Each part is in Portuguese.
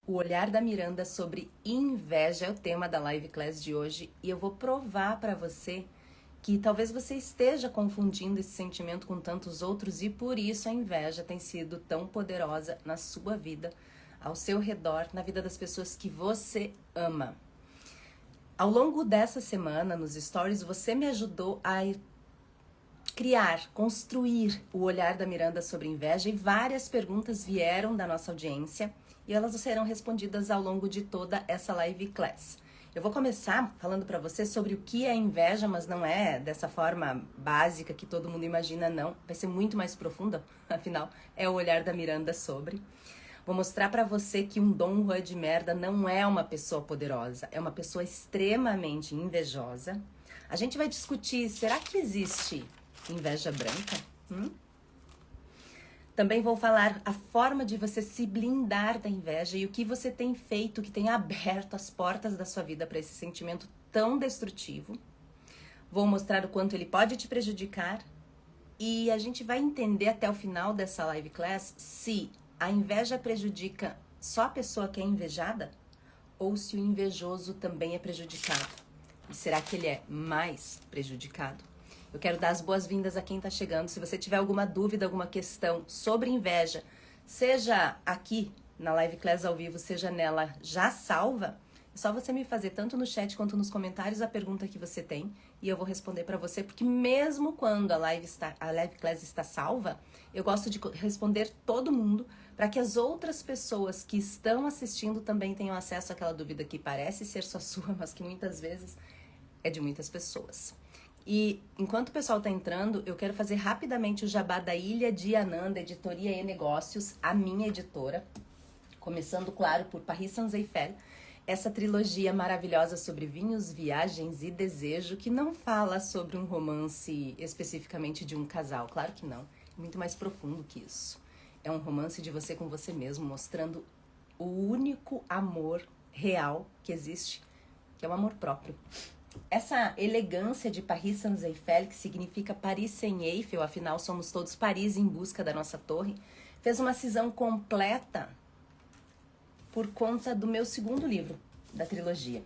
O olhar da Miranda sobre inveja é o tema da live class de hoje e eu vou provar para você que talvez você esteja confundindo esse sentimento com tantos outros e por isso a inveja tem sido tão poderosa na sua vida, ao seu redor, na vida das pessoas que você ama. Ao longo dessa semana, nos stories, você me ajudou a criar, construir o olhar da Miranda sobre inveja e várias perguntas vieram da nossa audiência e elas serão respondidas ao longo de toda essa live class. Eu vou começar falando para você sobre o que é inveja, mas não é dessa forma básica que todo mundo imagina, não. Vai ser muito mais profunda, afinal, é o olhar da Miranda sobre. Vou mostrar para você que um Dom Juan de merda não é uma pessoa poderosa, é uma pessoa extremamente invejosa. A gente vai discutir, será que existe inveja branca? Também vou falar a forma de você se blindar da inveja e o que você tem feito que tem aberto as portas da sua vida para esse sentimento tão destrutivo. Vou mostrar o quanto ele pode te prejudicar e a gente vai entender até o final dessa live class se a inveja prejudica só a pessoa que é invejada ou se o invejoso também é prejudicado. E será que ele é mais prejudicado? Eu quero dar as boas-vindas a quem está chegando. Se você tiver alguma dúvida, alguma questão sobre inveja, seja aqui na live class ao vivo, seja nela já salva, é só você me fazer tanto no chat quanto nos comentários a pergunta que você tem e eu vou responder para você, porque mesmo quando a live class está salva, eu gosto de responder todo mundo para que as outras pessoas que estão assistindo também tenham acesso àquela dúvida que parece ser só sua, mas que muitas vezes é de muitas pessoas. E enquanto o pessoal está entrando, eu quero fazer rapidamente o jabá da Ilha de Ananda, Editoria e Negócios, a minha editora. Começando, claro, por Paris Saint-Eiffel, essa trilogia maravilhosa sobre vinhos, viagens e desejo, que não fala sobre um romance especificamente de um casal, claro que não, é muito mais profundo que isso. É um romance de você com você mesmo, mostrando o único amor real que existe, que é o amor próprio. Essa elegância de Paris Saint-Eiffel, que significa Paris sem Eiffel, afinal somos todos Paris em busca da nossa torre, fez uma cisão completa por conta do meu segundo livro da trilogia.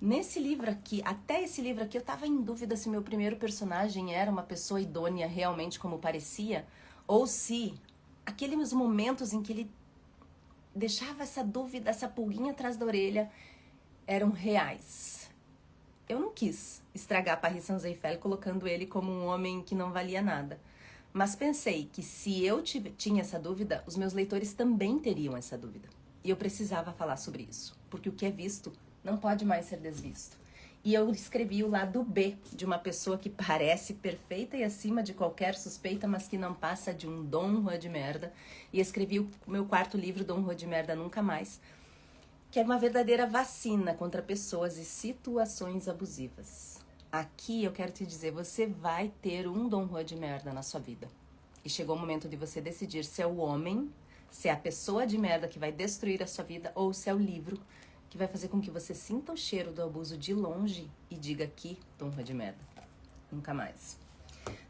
Nesse livro aqui, até esse livro aqui, eu estava em dúvida se meu primeiro personagem era uma pessoa idônea realmente como parecia, ou se aqueles momentos em que ele deixava essa dúvida, essa pulguinha atrás da orelha, eram reais. Eu não quis estragar Paris Saint-Eiffel colocando ele como um homem que não valia nada. Mas pensei que se eu tinha essa dúvida, os meus leitores também teriam essa dúvida. E eu precisava falar sobre isso, porque o que é visto não pode mais ser desvisto. E eu escrevi o lado B de uma pessoa que parece perfeita e acima de qualquer suspeita, mas que não passa de um Dom Juan de merda. E escrevi o meu quarto livro, Dom Juan de merda nunca mais, que é uma verdadeira vacina contra pessoas e situações abusivas. Aqui eu quero te dizer, você vai ter um Dom Juan de merda na sua vida. E chegou o momento de você decidir se é o homem, se é a pessoa de merda que vai destruir a sua vida, ou se é o livro que vai fazer com que você sinta o cheiro do abuso de longe e diga aqui, Dom Juan de merda, nunca mais.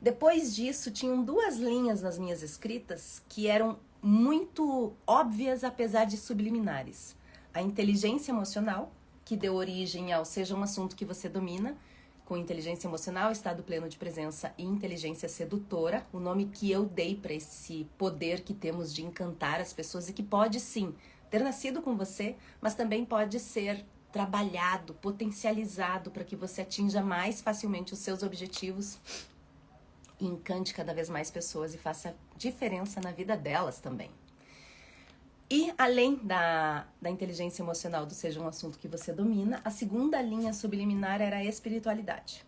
Depois disso, tinham duas linhas nas minhas escritas que eram muito óbvias, apesar de subliminares. A inteligência emocional, que deu origem ao Seja um Assunto que Você Domina, com inteligência emocional, estado pleno de presença e inteligência sedutora, o nome que eu dei para esse poder que temos de encantar as pessoas e que pode sim ter nascido com você, mas também pode ser trabalhado, potencializado para que você atinja mais facilmente os seus objetivos e encante cada vez mais pessoas e faça diferença na vida delas também. E além da inteligência emocional do Seja um Assunto que Você Domina, a segunda linha subliminar era a espiritualidade.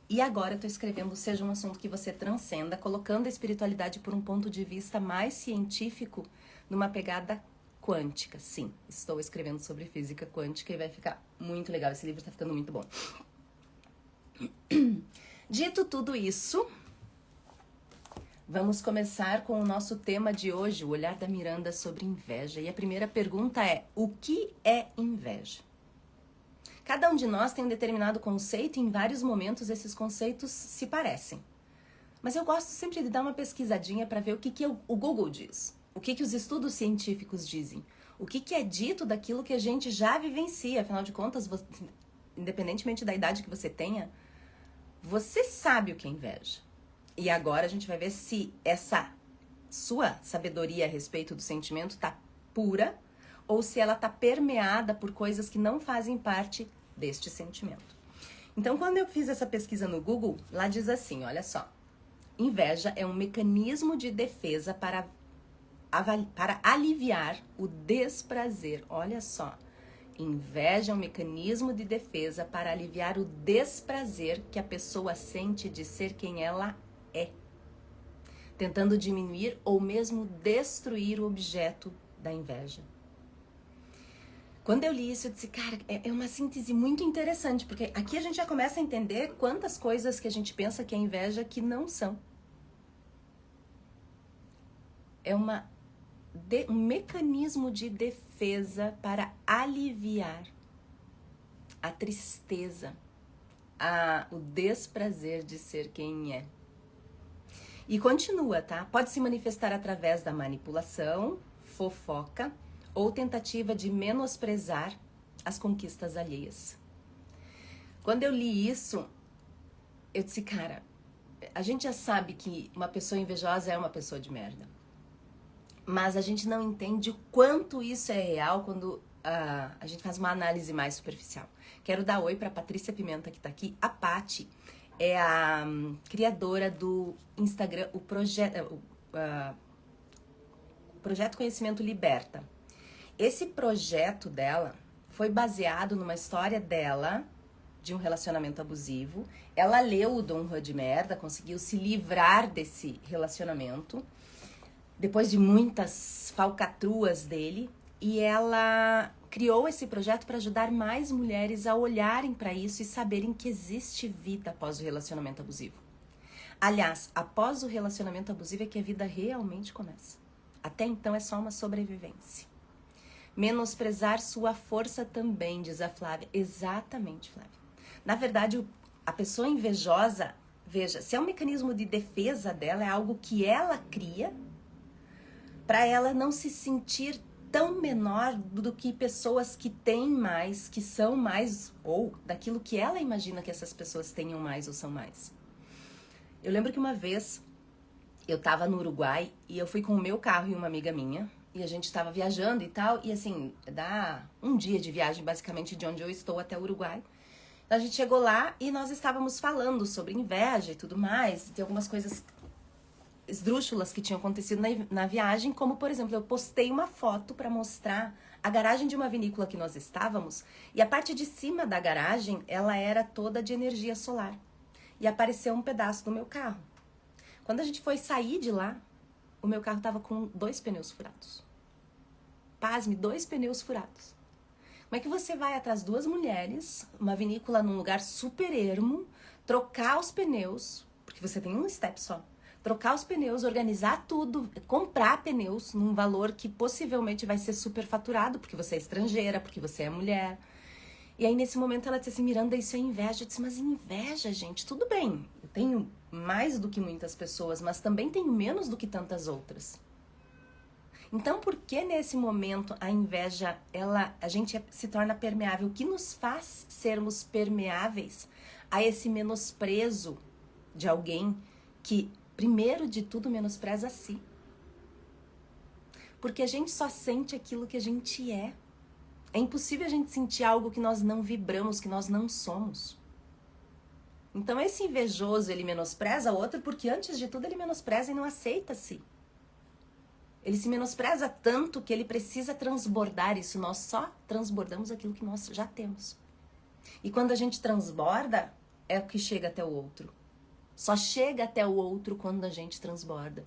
E agora eu estou escrevendo Seja um Assunto que Você Transcenda, colocando a espiritualidade por um ponto de vista mais científico, numa pegada quântica. Sim, estou escrevendo sobre física quântica e vai ficar muito legal. Esse livro está ficando muito bom. Dito tudo isso, vamos começar com o nosso tema de hoje, o olhar da Miranda sobre inveja. E a primeira pergunta é, o que é inveja? Cada um de nós tem um determinado conceito e em vários momentos esses conceitos se parecem. Mas eu gosto sempre de dar uma pesquisadinha para ver o que o Google diz, o que os estudos científicos dizem, O que é dito daquilo que a gente já vivencia. Afinal de contas, independentemente da idade que você tenha, você sabe o que é inveja. E agora a gente vai ver se essa sua sabedoria a respeito do sentimento tá pura ou se ela tá permeada por coisas que não fazem parte deste sentimento. Então, quando eu fiz essa pesquisa no Google, lá diz assim, olha só. Inveja é um mecanismo de defesa para aliviar o desprazer. Olha só. Inveja é um mecanismo de defesa para aliviar o desprazer que a pessoa sente de ser quem ela é, tentando diminuir ou mesmo destruir o objeto da inveja. Quando eu li isso, eu disse, cara, é uma síntese muito interessante, porque aqui a gente já começa a entender quantas coisas que a gente pensa que é inveja que não são. É um mecanismo de defesa para aliviar a tristeza, o desprazer de ser quem é. E continua, tá? Pode se manifestar através da manipulação, fofoca ou tentativa de menosprezar as conquistas alheias. Quando eu li isso, eu disse, cara, a gente já sabe que uma pessoa invejosa é uma pessoa de merda. Mas a gente não entende o quanto isso é real quando a gente faz uma análise mais superficial. Quero dar oi para a Patrícia Pimenta, que está aqui. A Pati é a criadora do Instagram, o Projeto Conhecimento Liberta. Esse projeto dela foi baseado numa história dela, de um relacionamento abusivo. Ela leu o Dom Juan de Merda, conseguiu se livrar desse relacionamento, depois de muitas falcatruas dele, e ela criou esse projeto para ajudar mais mulheres a olharem para isso e saberem que existe vida após o relacionamento abusivo. Aliás, após o relacionamento abusivo é que a vida realmente começa. Até então é só uma sobrevivência. Menosprezar sua força também, diz a Flávia. Exatamente, Flávia. Na verdade, a pessoa invejosa, veja, se é um mecanismo de defesa dela, é algo que ela cria para ela não se sentir tão menor do que pessoas que têm mais, que são mais, ou daquilo que ela imagina que essas pessoas tenham mais ou são mais. Eu lembro que uma vez eu tava no Uruguai e eu fui com o meu carro e uma amiga minha, e a gente tava viajando e tal, e assim, dá um dia de viagem basicamente de onde eu estou até o Uruguai. Então a gente chegou lá e nós estávamos falando sobre inveja e tudo mais, de algumas coisas esdrúxulas que tinham acontecido na viagem, como, por exemplo, eu postei uma foto para mostrar a garagem de uma vinícola que nós estávamos, e a parte de cima da garagem, ela era toda de energia solar. E apareceu um pedaço do meu carro. Quando a gente foi sair de lá, o meu carro estava com 2 pneus furados. Pasme, 2 pneus furados. Como é que você vai atrás de 2 mulheres, uma vinícola num lugar super ermo, trocar os pneus, porque você tem um step só, trocar os pneus, organizar tudo, comprar pneus num valor que possivelmente vai ser superfaturado, porque você é estrangeira, porque você é mulher. E aí, nesse momento, ela disse assim, Miranda, isso é inveja. Eu disse, mas inveja, gente, tudo bem. Eu tenho mais do que muitas pessoas, mas também tenho menos do que tantas outras. Então, por que nesse momento a inveja, a gente se torna permeável? O que nos faz sermos permeáveis a esse menosprezo de alguém que, primeiro de tudo, menospreza a si? Porque a gente só sente aquilo que a gente é. É impossível a gente sentir algo que nós não vibramos, que nós não somos. Então esse invejoso, ele menospreza o outro porque antes de tudo ele menospreza e não aceita-se. Ele se menospreza tanto que ele precisa transbordar isso. Nós só transbordamos aquilo que nós já temos. E quando a gente transborda, é o que chega até o outro. Só chega até o outro quando a gente transborda.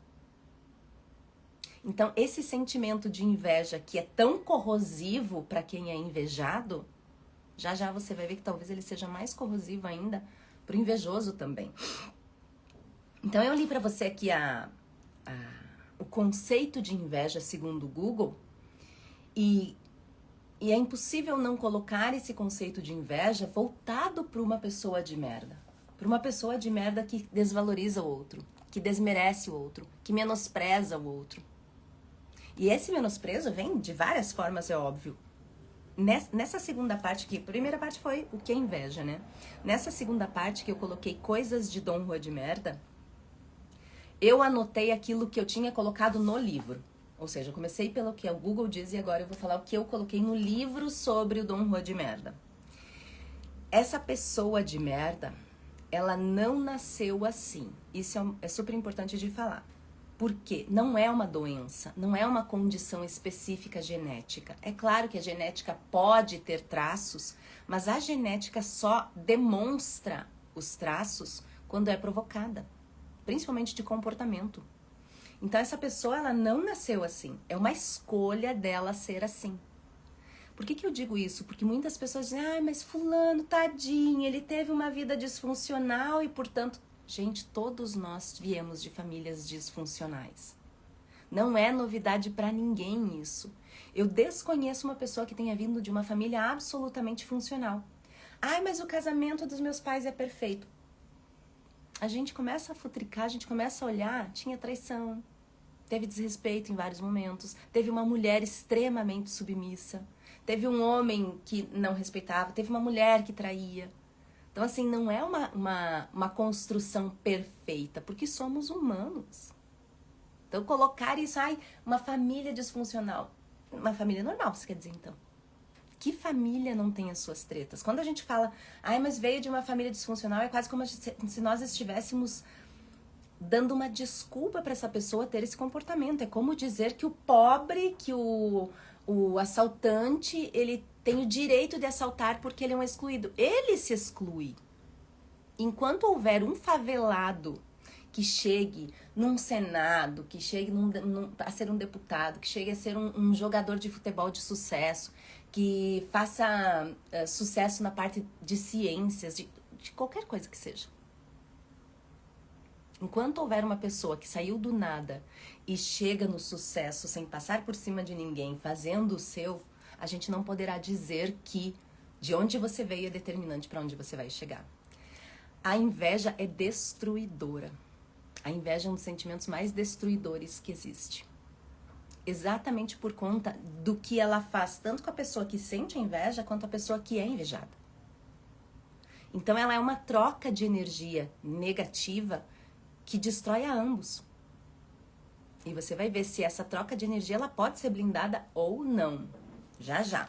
Então, esse sentimento de inveja que é tão corrosivo para quem é invejado, já já você vai ver que talvez ele seja mais corrosivo ainda para o invejoso também. Então, eu li para você aqui o conceito de inveja segundo o Google e é impossível não colocar esse conceito de inveja voltado para uma pessoa de merda. Para uma pessoa de merda que desvaloriza o outro, que desmerece o outro, que menospreza o outro. E esse menosprezo vem de várias formas, é óbvio. Nessa segunda parte aqui, a primeira parte foi o que é inveja, né? Nessa segunda parte que eu coloquei coisas de Dom Juan de merda, eu anotei aquilo que eu tinha colocado no livro. Ou seja, eu comecei pelo que o Google diz e agora eu vou falar o que eu coloquei no livro sobre o Dom Juan de merda. Essa pessoa de merda, ela não nasceu assim. Isso é super importante de falar. Porque não é uma doença, não é uma condição específica genética. É claro que a genética pode ter traços, mas a genética só demonstra os traços quando é provocada, principalmente de comportamento. Então essa pessoa, ela não nasceu assim, é uma escolha dela ser assim. Por que eu digo isso? Porque muitas pessoas dizem, mas fulano, tadinho, ele teve uma vida disfuncional e, portanto... Gente, todos nós viemos de famílias disfuncionais. Não é novidade pra ninguém isso. Eu desconheço uma pessoa que tenha vindo de uma família absolutamente funcional. Mas o casamento dos meus pais é perfeito. A gente começa a futricar, a gente começa a olhar, tinha traição, teve desrespeito em vários momentos, teve uma mulher extremamente submissa, teve um homem que não respeitava, teve uma mulher que traía. Então, assim, não é uma construção perfeita, porque somos humanos. Então, colocar isso, uma família disfuncional. Uma família normal, você quer dizer, então. Que família não tem as suas tretas? Quando a gente fala, mas veio de uma família disfuncional, é quase como se nós estivéssemos dando uma desculpa para essa pessoa ter esse comportamento. É como dizer que o pobre, que o assaltante, ele tem o direito de assaltar porque ele é um excluído. Ele se exclui. Enquanto houver um favelado que chegue num Senado, que chegue a ser um deputado, que chegue a ser um jogador de futebol de sucesso, que faça sucesso na parte de ciências, de qualquer coisa que seja. Enquanto houver uma pessoa que saiu do nada e chega no sucesso sem passar por cima de ninguém, fazendo o seu, a gente não poderá dizer que de onde você veio é determinante para onde você vai chegar. A inveja é destruidora. A inveja é um dos sentimentos mais destruidores que existe. Exatamente por conta do que ela faz, tanto com a pessoa que sente a inveja, quanto a pessoa que é invejada. Então ela é uma troca de energia negativa que destrói a ambos. E você vai ver se essa troca de energia ela pode ser blindada ou não. Já, já.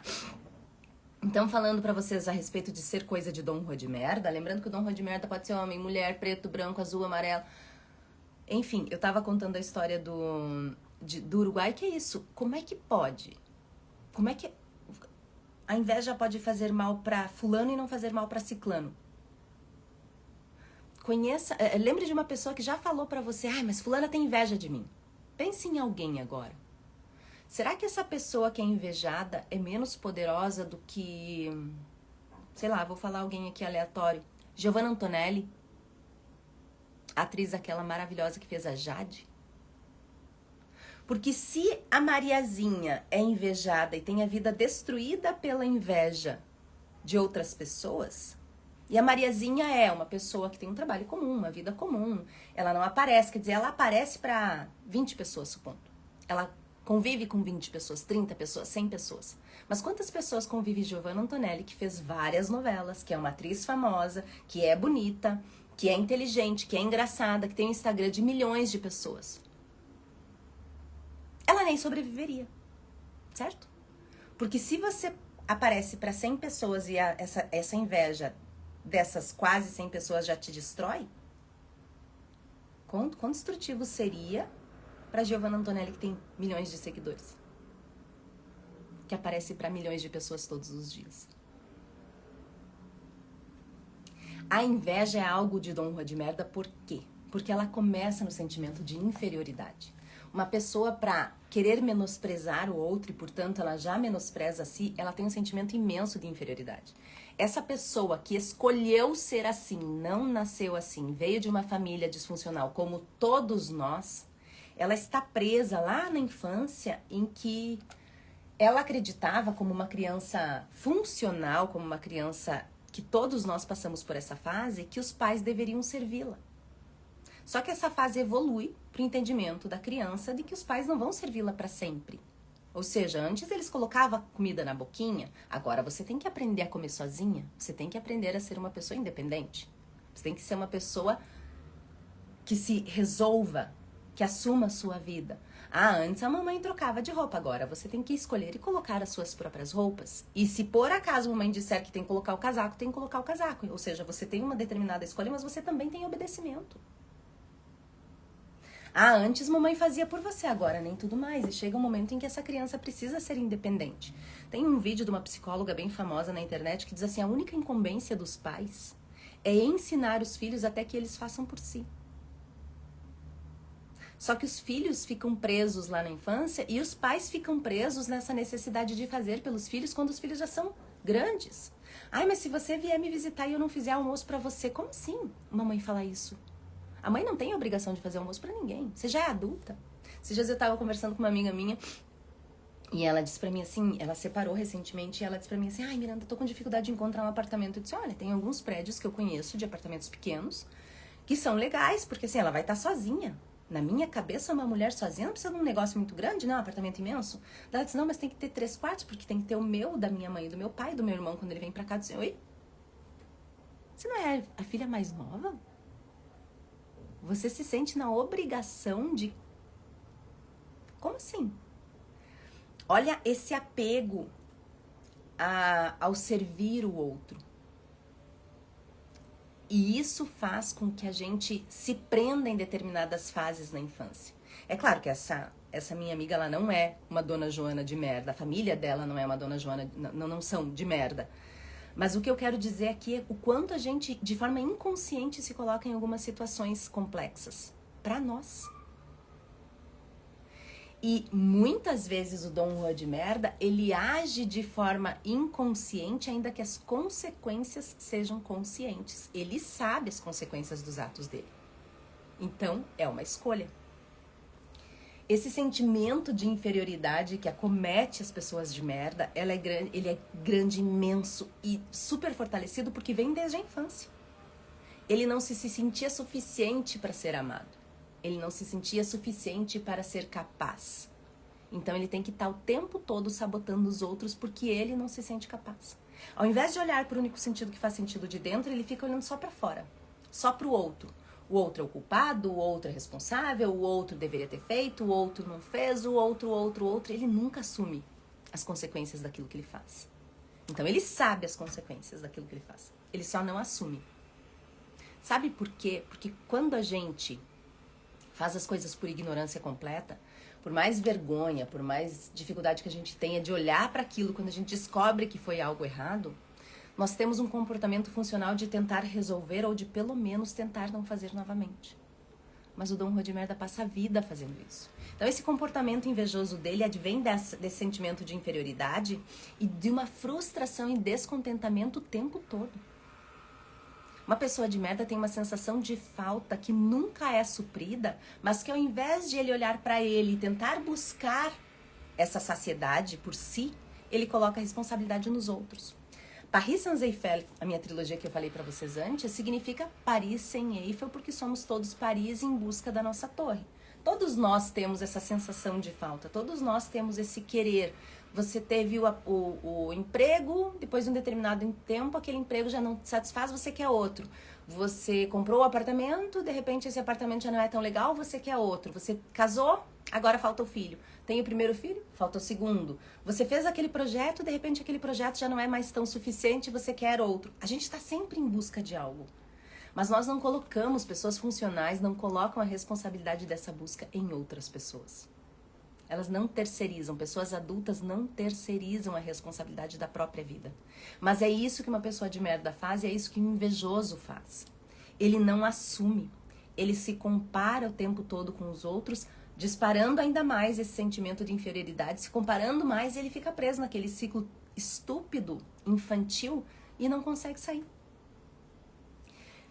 Então, falando pra vocês a respeito de ser coisa de Dom Juan de merda, lembrando que o Dom Juan de merda pode ser homem, mulher, preto, branco, azul, amarelo. Enfim, eu tava contando a história do Uruguai, que é isso. Como é que pode? Como é que a inveja pode fazer mal pra fulano e não fazer mal pra ciclano? Lembre de uma pessoa que já falou pra você, mas fulana tem inveja de mim. Pense em alguém agora. Será que essa pessoa que é invejada é menos poderosa do que, sei lá, vou falar alguém aqui aleatório, Giovanna Antonelli, a atriz aquela maravilhosa que fez a Jade? Porque se a Mariazinha é invejada e tem a vida destruída pela inveja de outras pessoas, e a Mariazinha é uma pessoa que tem um trabalho comum, uma vida comum, ela não aparece, quer dizer, ela aparece para 20 pessoas, supondo. Ela convive com 20 pessoas, 30 pessoas, 100 pessoas. Mas quantas pessoas convive Giovanna Antonelli, que fez várias novelas, que é uma atriz famosa, que é bonita, que é inteligente, que é engraçada, que tem um Instagram de milhões de pessoas? Ela nem sobreviveria, certo? Porque se você aparece para 100 pessoas e essa inveja dessas quase 100 pessoas já te destrói, quão destrutivo seria para Giovanna Antonelli, que tem milhões de seguidores, que aparece para milhões de pessoas todos os dias? A inveja é algo de Dom Juan de merda, por quê? Porque ela começa no sentimento de inferioridade. Uma pessoa, para querer menosprezar o outro e, portanto, ela já menospreza a si, ela tem um sentimento imenso de inferioridade. Essa pessoa que escolheu ser assim, não nasceu assim, veio de uma família disfuncional, como todos nós, ela está presa lá na infância em que ela acreditava, como uma criança funcional, como uma criança que todos nós passamos por essa fase, que os pais deveriam servi-la. Só que essa fase evolui para o entendimento da criança de que os pais não vão servi-la para sempre. Ou seja, antes eles colocavam comida na boquinha, agora você tem que aprender a comer sozinha, você tem que aprender a ser uma pessoa independente. Você tem que ser uma pessoa que se resolva, que assuma a sua vida. Antes a mamãe trocava de roupa, agora você tem que escolher e colocar as suas próprias roupas. E se por acaso a mamãe disser que tem que colocar o casaco, tem que colocar o casaco. Ou seja, você tem uma determinada escolha, mas você também tem obedecimento. Antes mamãe fazia por você, agora nem tudo mais. E chega um momento em que essa criança precisa ser independente. Tem um vídeo de uma psicóloga bem famosa na internet que diz assim, a única incumbência dos pais é ensinar os filhos até que eles façam por si. Só que os filhos ficam presos lá na infância e os pais ficam presos nessa necessidade de fazer pelos filhos quando os filhos já são grandes. Mas se você vier me visitar e eu não fizer almoço pra você, como assim mamãe fala isso? A mãe não tem a obrigação de fazer almoço pra ninguém. Você já é adulta. Esses dias eu tava conversando com uma amiga minha e ela disse pra mim assim, ela separou recentemente e ela disse pra mim assim, Miranda, tô com dificuldade de encontrar um apartamento. Eu disse, olha, tem alguns prédios que eu conheço de apartamentos pequenos que são legais, porque assim, ela vai estar sozinha. Na minha cabeça, uma mulher sozinha não precisa de um negócio muito grande, não, um apartamento imenso. Ela disse, não, mas tem que ter 3 quartos, porque tem que ter o meu, da minha mãe, do meu pai, do meu irmão, quando ele vem pra cá. Eu disse, oi? Você não é a filha mais nova? Você se sente na obrigação de... Como assim? Olha esse apego ao servir o outro. E isso faz com que a gente se prenda em determinadas fases na infância. É claro que essa minha amiga, ela não é uma Dona Joana de merda. A família dela não é uma Dona Joana, não são de merda. Mas o que eu quero dizer aqui é o quanto a gente, de forma inconsciente, se coloca em algumas situações complexas. Pra nós. E muitas vezes o Dom Juan de merda, ele age de forma inconsciente, ainda que as consequências sejam conscientes. Ele sabe as consequências dos atos dele. Então, é uma escolha. Esse sentimento de inferioridade que acomete as pessoas de merda, ele é grande, imenso e super fortalecido porque vem desde a infância. Ele não se sentia suficiente para ser amado. Ele não se sentia suficiente para ser capaz. Então ele tem que estar o tempo todo sabotando os outros porque ele não se sente capaz. Ao invés de olhar para o único sentido que faz sentido de dentro, ele fica olhando só para fora, só para o outro. O outro é o culpado, o outro é responsável, o outro deveria ter feito, o outro não fez, o outro. Ele nunca assume as consequências daquilo que ele faz. Então ele sabe as consequências daquilo que ele faz. Ele só não assume. Sabe por quê? Porque quando a gente faz as coisas por ignorância completa, por mais vergonha, por mais dificuldade que a gente tenha de olhar para aquilo quando a gente descobre que foi algo errado, nós temos um comportamento funcional de tentar resolver ou de pelo menos tentar não fazer novamente. Mas o Dom Juan de merda passa a vida fazendo isso. Então esse comportamento invejoso dele advém desse sentimento de inferioridade e de uma frustração e descontentamento o tempo todo. Uma pessoa de merda tem uma sensação de falta que nunca é suprida, mas que ao invés de ele olhar para ele e tentar buscar essa saciedade por si, ele coloca a responsabilidade nos outros. Paris sans Eiffel, a minha trilogia que eu falei para vocês antes, significa Paris sem Eiffel, porque somos todos Paris em busca da nossa torre. Todos nós temos essa sensação de falta, todos nós temos esse querer. Você teve o emprego, depois de um determinado tempo, aquele emprego já não te satisfaz, você quer outro. Você comprou o apartamento, de repente esse apartamento já não é tão legal, você quer outro. Você casou, agora falta o filho. Tem o primeiro filho, falta o segundo. Você fez aquele projeto, de repente aquele projeto já não é mais tão suficiente, você quer outro. A gente está sempre em busca de algo. Mas nós não colocamos, pessoas funcionais não colocam a responsabilidade dessa busca em outras pessoas. Elas não terceirizam, pessoas adultas não terceirizam a responsabilidade da própria vida. Mas é isso que uma pessoa de merda faz e é isso que um invejoso faz. Ele não assume, ele se compara o tempo todo com os outros, disparando ainda mais esse sentimento de inferioridade, se comparando mais, ele fica preso naquele ciclo estúpido, infantil e não consegue sair.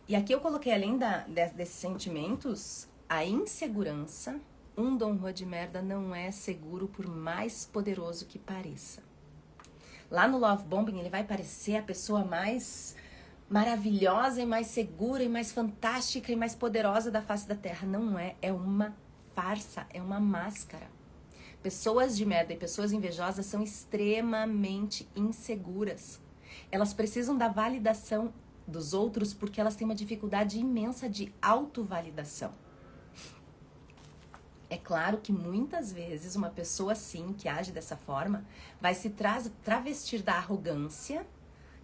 E aqui eu coloquei, além desses sentimentos, a insegurança. Um Dom Juan de merda não é seguro por mais poderoso que pareça. Lá no Love Bombing ele vai parecer a pessoa mais maravilhosa e mais segura e mais fantástica e mais poderosa da face da Terra. Não é, é uma farsa, é uma máscara. Pessoas de merda e pessoas invejosas são extremamente inseguras. Elas precisam da validação dos outros porque elas têm uma dificuldade imensa de autovalidação. É claro que muitas vezes uma pessoa assim, que age dessa forma, vai se travestir da arrogância,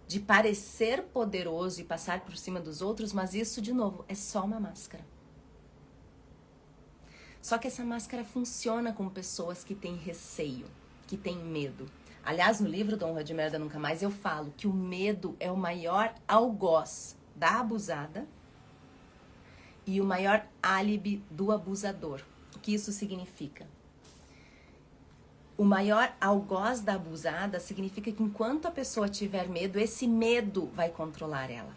de parecer poderoso e passar por cima dos outros, mas isso, de novo, é só uma máscara. Só que essa máscara funciona com pessoas que têm receio, que têm medo. Aliás, no livro Dom de Merda Nunca Mais, eu falo que o medo é o maior algoz da abusada e o maior álibi do abusador. O que isso significa? O maior algoz da abusada significa que enquanto a pessoa tiver medo, esse medo vai controlar ela.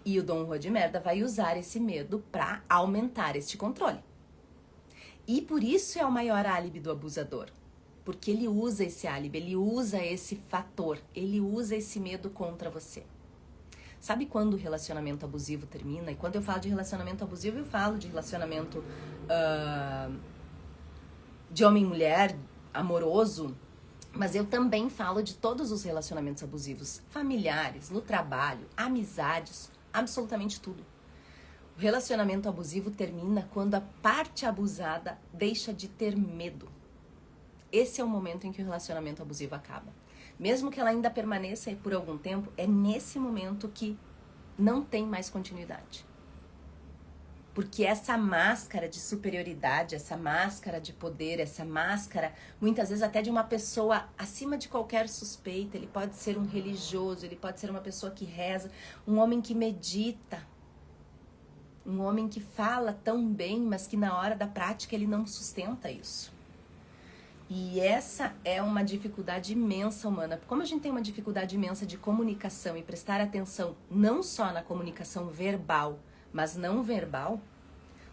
E o Dom de Merda vai usar esse medo para aumentar este controle. E por isso é o maior álibi do abusador. Porque ele usa esse álibi, ele usa esse fator, ele usa esse medo contra você. Sabe quando o relacionamento abusivo termina? E quando eu falo de relacionamento abusivo, eu falo de relacionamento de homem e mulher, amoroso, mas eu também falo de todos os relacionamentos abusivos, familiares, no trabalho, amizades, absolutamente tudo. O relacionamento abusivo termina quando a parte abusada deixa de ter medo. Esse é o momento em que o relacionamento abusivo acaba. Mesmo que ela ainda permaneça por algum tempo, é nesse momento que não tem mais continuidade. Porque essa máscara de superioridade, essa máscara de poder, essa máscara, muitas vezes até de uma pessoa acima de qualquer suspeita, ele pode ser um religioso, ele pode ser uma pessoa que reza, um homem que medita, um homem que fala tão bem, mas que na hora da prática ele não sustenta isso. E essa é uma dificuldade imensa humana. Como a gente tem uma dificuldade imensa de comunicação e prestar atenção não só na comunicação verbal, mas não verbal,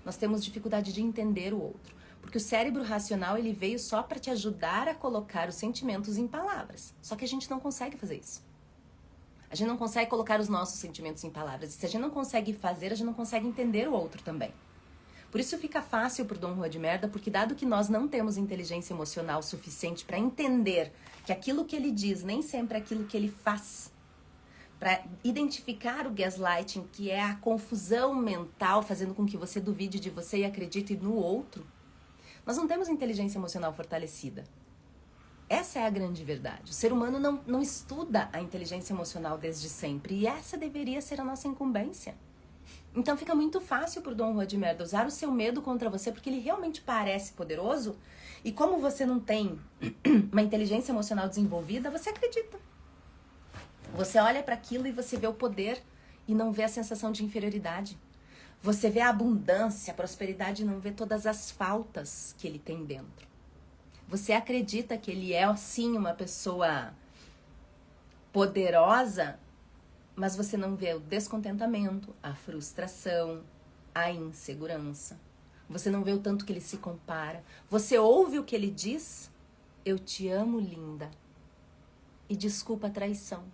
nós temos dificuldade de entender o outro. Porque o cérebro racional, ele veio só para te ajudar a colocar os sentimentos em palavras. Só que a gente não consegue fazer isso. A gente não consegue colocar os nossos sentimentos em palavras. E se a gente não consegue fazer, a gente não consegue entender o outro também. Por isso fica fácil pro Dom Juan de Merda, porque dado que nós não temos inteligência emocional suficiente para entender que aquilo que ele diz nem sempre é aquilo que ele faz, para identificar o gaslighting, que é a confusão mental fazendo com que você duvide de você e acredite no outro, nós não temos inteligência emocional fortalecida. Essa é a grande verdade. O ser humano não estuda a inteligência emocional desde sempre, e essa deveria ser a nossa incumbência. Então fica muito fácil pro Dom Juan de Merda usar o seu medo contra você, porque ele realmente parece poderoso, e como você não tem uma inteligência emocional desenvolvida, você acredita. Você olha para aquilo e você vê o poder e não vê a sensação de inferioridade. Você vê a abundância, a prosperidade e não vê todas as faltas que ele tem dentro. Você acredita que ele é, sim, uma pessoa poderosa, mas você não vê o descontentamento, a frustração, a insegurança. Você não vê o tanto que ele se compara. Você ouve o que ele diz? Eu te amo, linda. E desculpa a traição.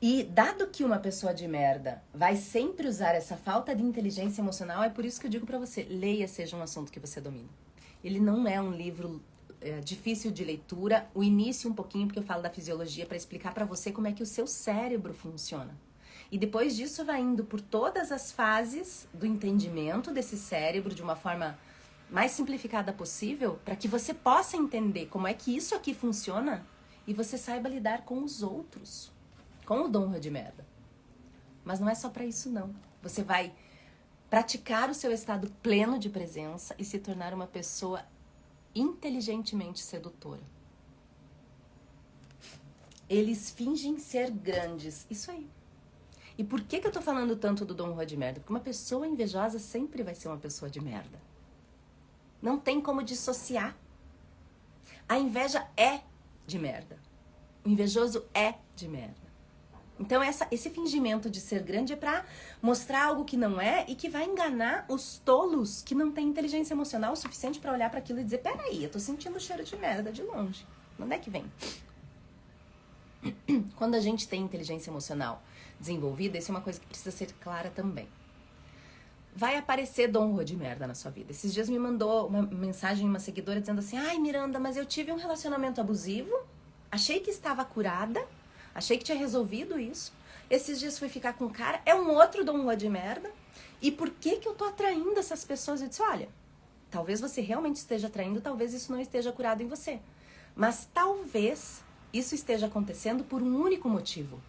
E dado que uma pessoa de merda vai sempre usar essa falta de inteligência emocional, é por isso que eu digo pra você, leia Seja um Assunto que Você Domina. Ele não é um livro difícil de leitura, o início um pouquinho, porque eu falo da fisiologia, para explicar para você como é que o seu cérebro funciona. E depois disso vai indo por todas as fases do entendimento desse cérebro de uma forma mais simplificada possível, para que você possa entender como é que isso aqui funciona e você saiba lidar com os outros, com o Dom Juan de Merda. Mas não é só para isso não. Você vai praticar o seu estado pleno de presença e se tornar uma pessoa inteligentemente sedutora. Eles fingem ser grandes. Isso aí. E por que eu tô falando tanto do Dom Juan de Merda? Porque uma pessoa invejosa sempre vai ser uma pessoa de merda. Não tem como dissociar. A inveja é de merda. O invejoso é de merda. Então esse fingimento de ser grande é pra mostrar algo que não é e que vai enganar os tolos que não têm inteligência emocional o suficiente pra olhar pra aquilo e dizer, peraí, eu tô sentindo o cheiro de merda de longe. Onde é que vem? Quando a gente tem inteligência emocional desenvolvida, isso é uma coisa que precisa ser clara também. Vai aparecer Dom Rua de merda na sua vida. Esses dias me mandou uma mensagem uma seguidora dizendo assim: ai, Miranda, mas eu tive um relacionamento abusivo, achei que estava curada, achei que tinha resolvido isso. Esses dias fui ficar com um cara, é um outro Dom Rua de merda. E por que eu tô atraindo essas pessoas? Eu disse: olha, talvez você realmente esteja atraindo, talvez isso não esteja curado em você. Mas talvez isso esteja acontecendo por um único motivo.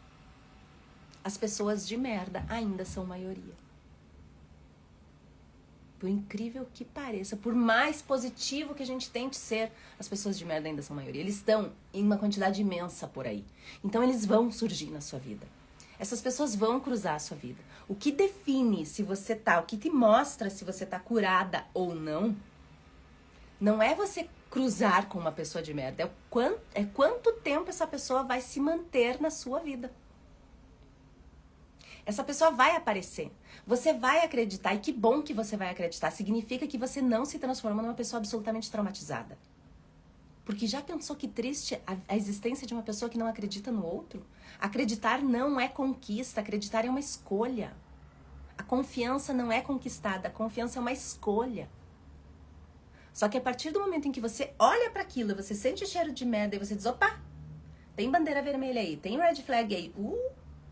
As pessoas de merda ainda são maioria. Por incrível que pareça, por mais positivo que a gente tente ser, as pessoas de merda ainda são maioria. Eles estão em uma quantidade imensa por aí. Então eles vão surgir na sua vida. Essas pessoas vão cruzar a sua vida. O que define se você tá, o que te mostra se você tá curada ou não, não é você cruzar com uma pessoa de merda, é quanto tempo essa pessoa vai se manter na sua vida. Essa pessoa vai aparecer. Você vai acreditar, e que bom que você vai acreditar. Significa que você não se transforma numa pessoa absolutamente traumatizada. Porque já pensou que triste a existência de uma pessoa que não acredita no outro? Acreditar não é conquista, acreditar é uma escolha. A confiança não é conquistada, a confiança é uma escolha. Só que a partir do momento em que você olha para aquilo, você sente o cheiro de merda e você diz: opa, tem bandeira vermelha aí, tem red flag aí,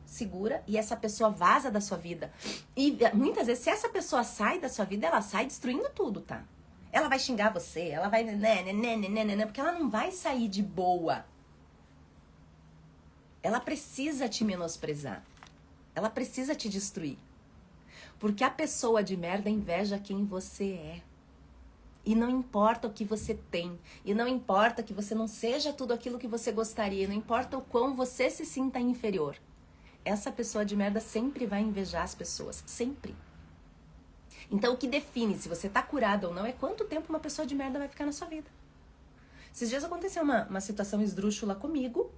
segura, e essa pessoa vaza da sua vida. E muitas vezes, se essa pessoa sai da sua vida, ela sai destruindo tudo, tá? Ela vai xingar você, ela vai... porque ela não vai sair de boa. Ela precisa te menosprezar. Ela precisa te destruir. Porque a pessoa de merda inveja quem você é. E não importa o que você tem. E não importa que você não seja tudo aquilo que você gostaria. Não importa o quão você se sinta inferior. Essa pessoa de merda sempre vai invejar as pessoas. Sempre. Então, o que define se você tá curado ou não é quanto tempo uma pessoa de merda vai ficar na sua vida. Esses dias aconteceu uma situação esdrúxula comigo.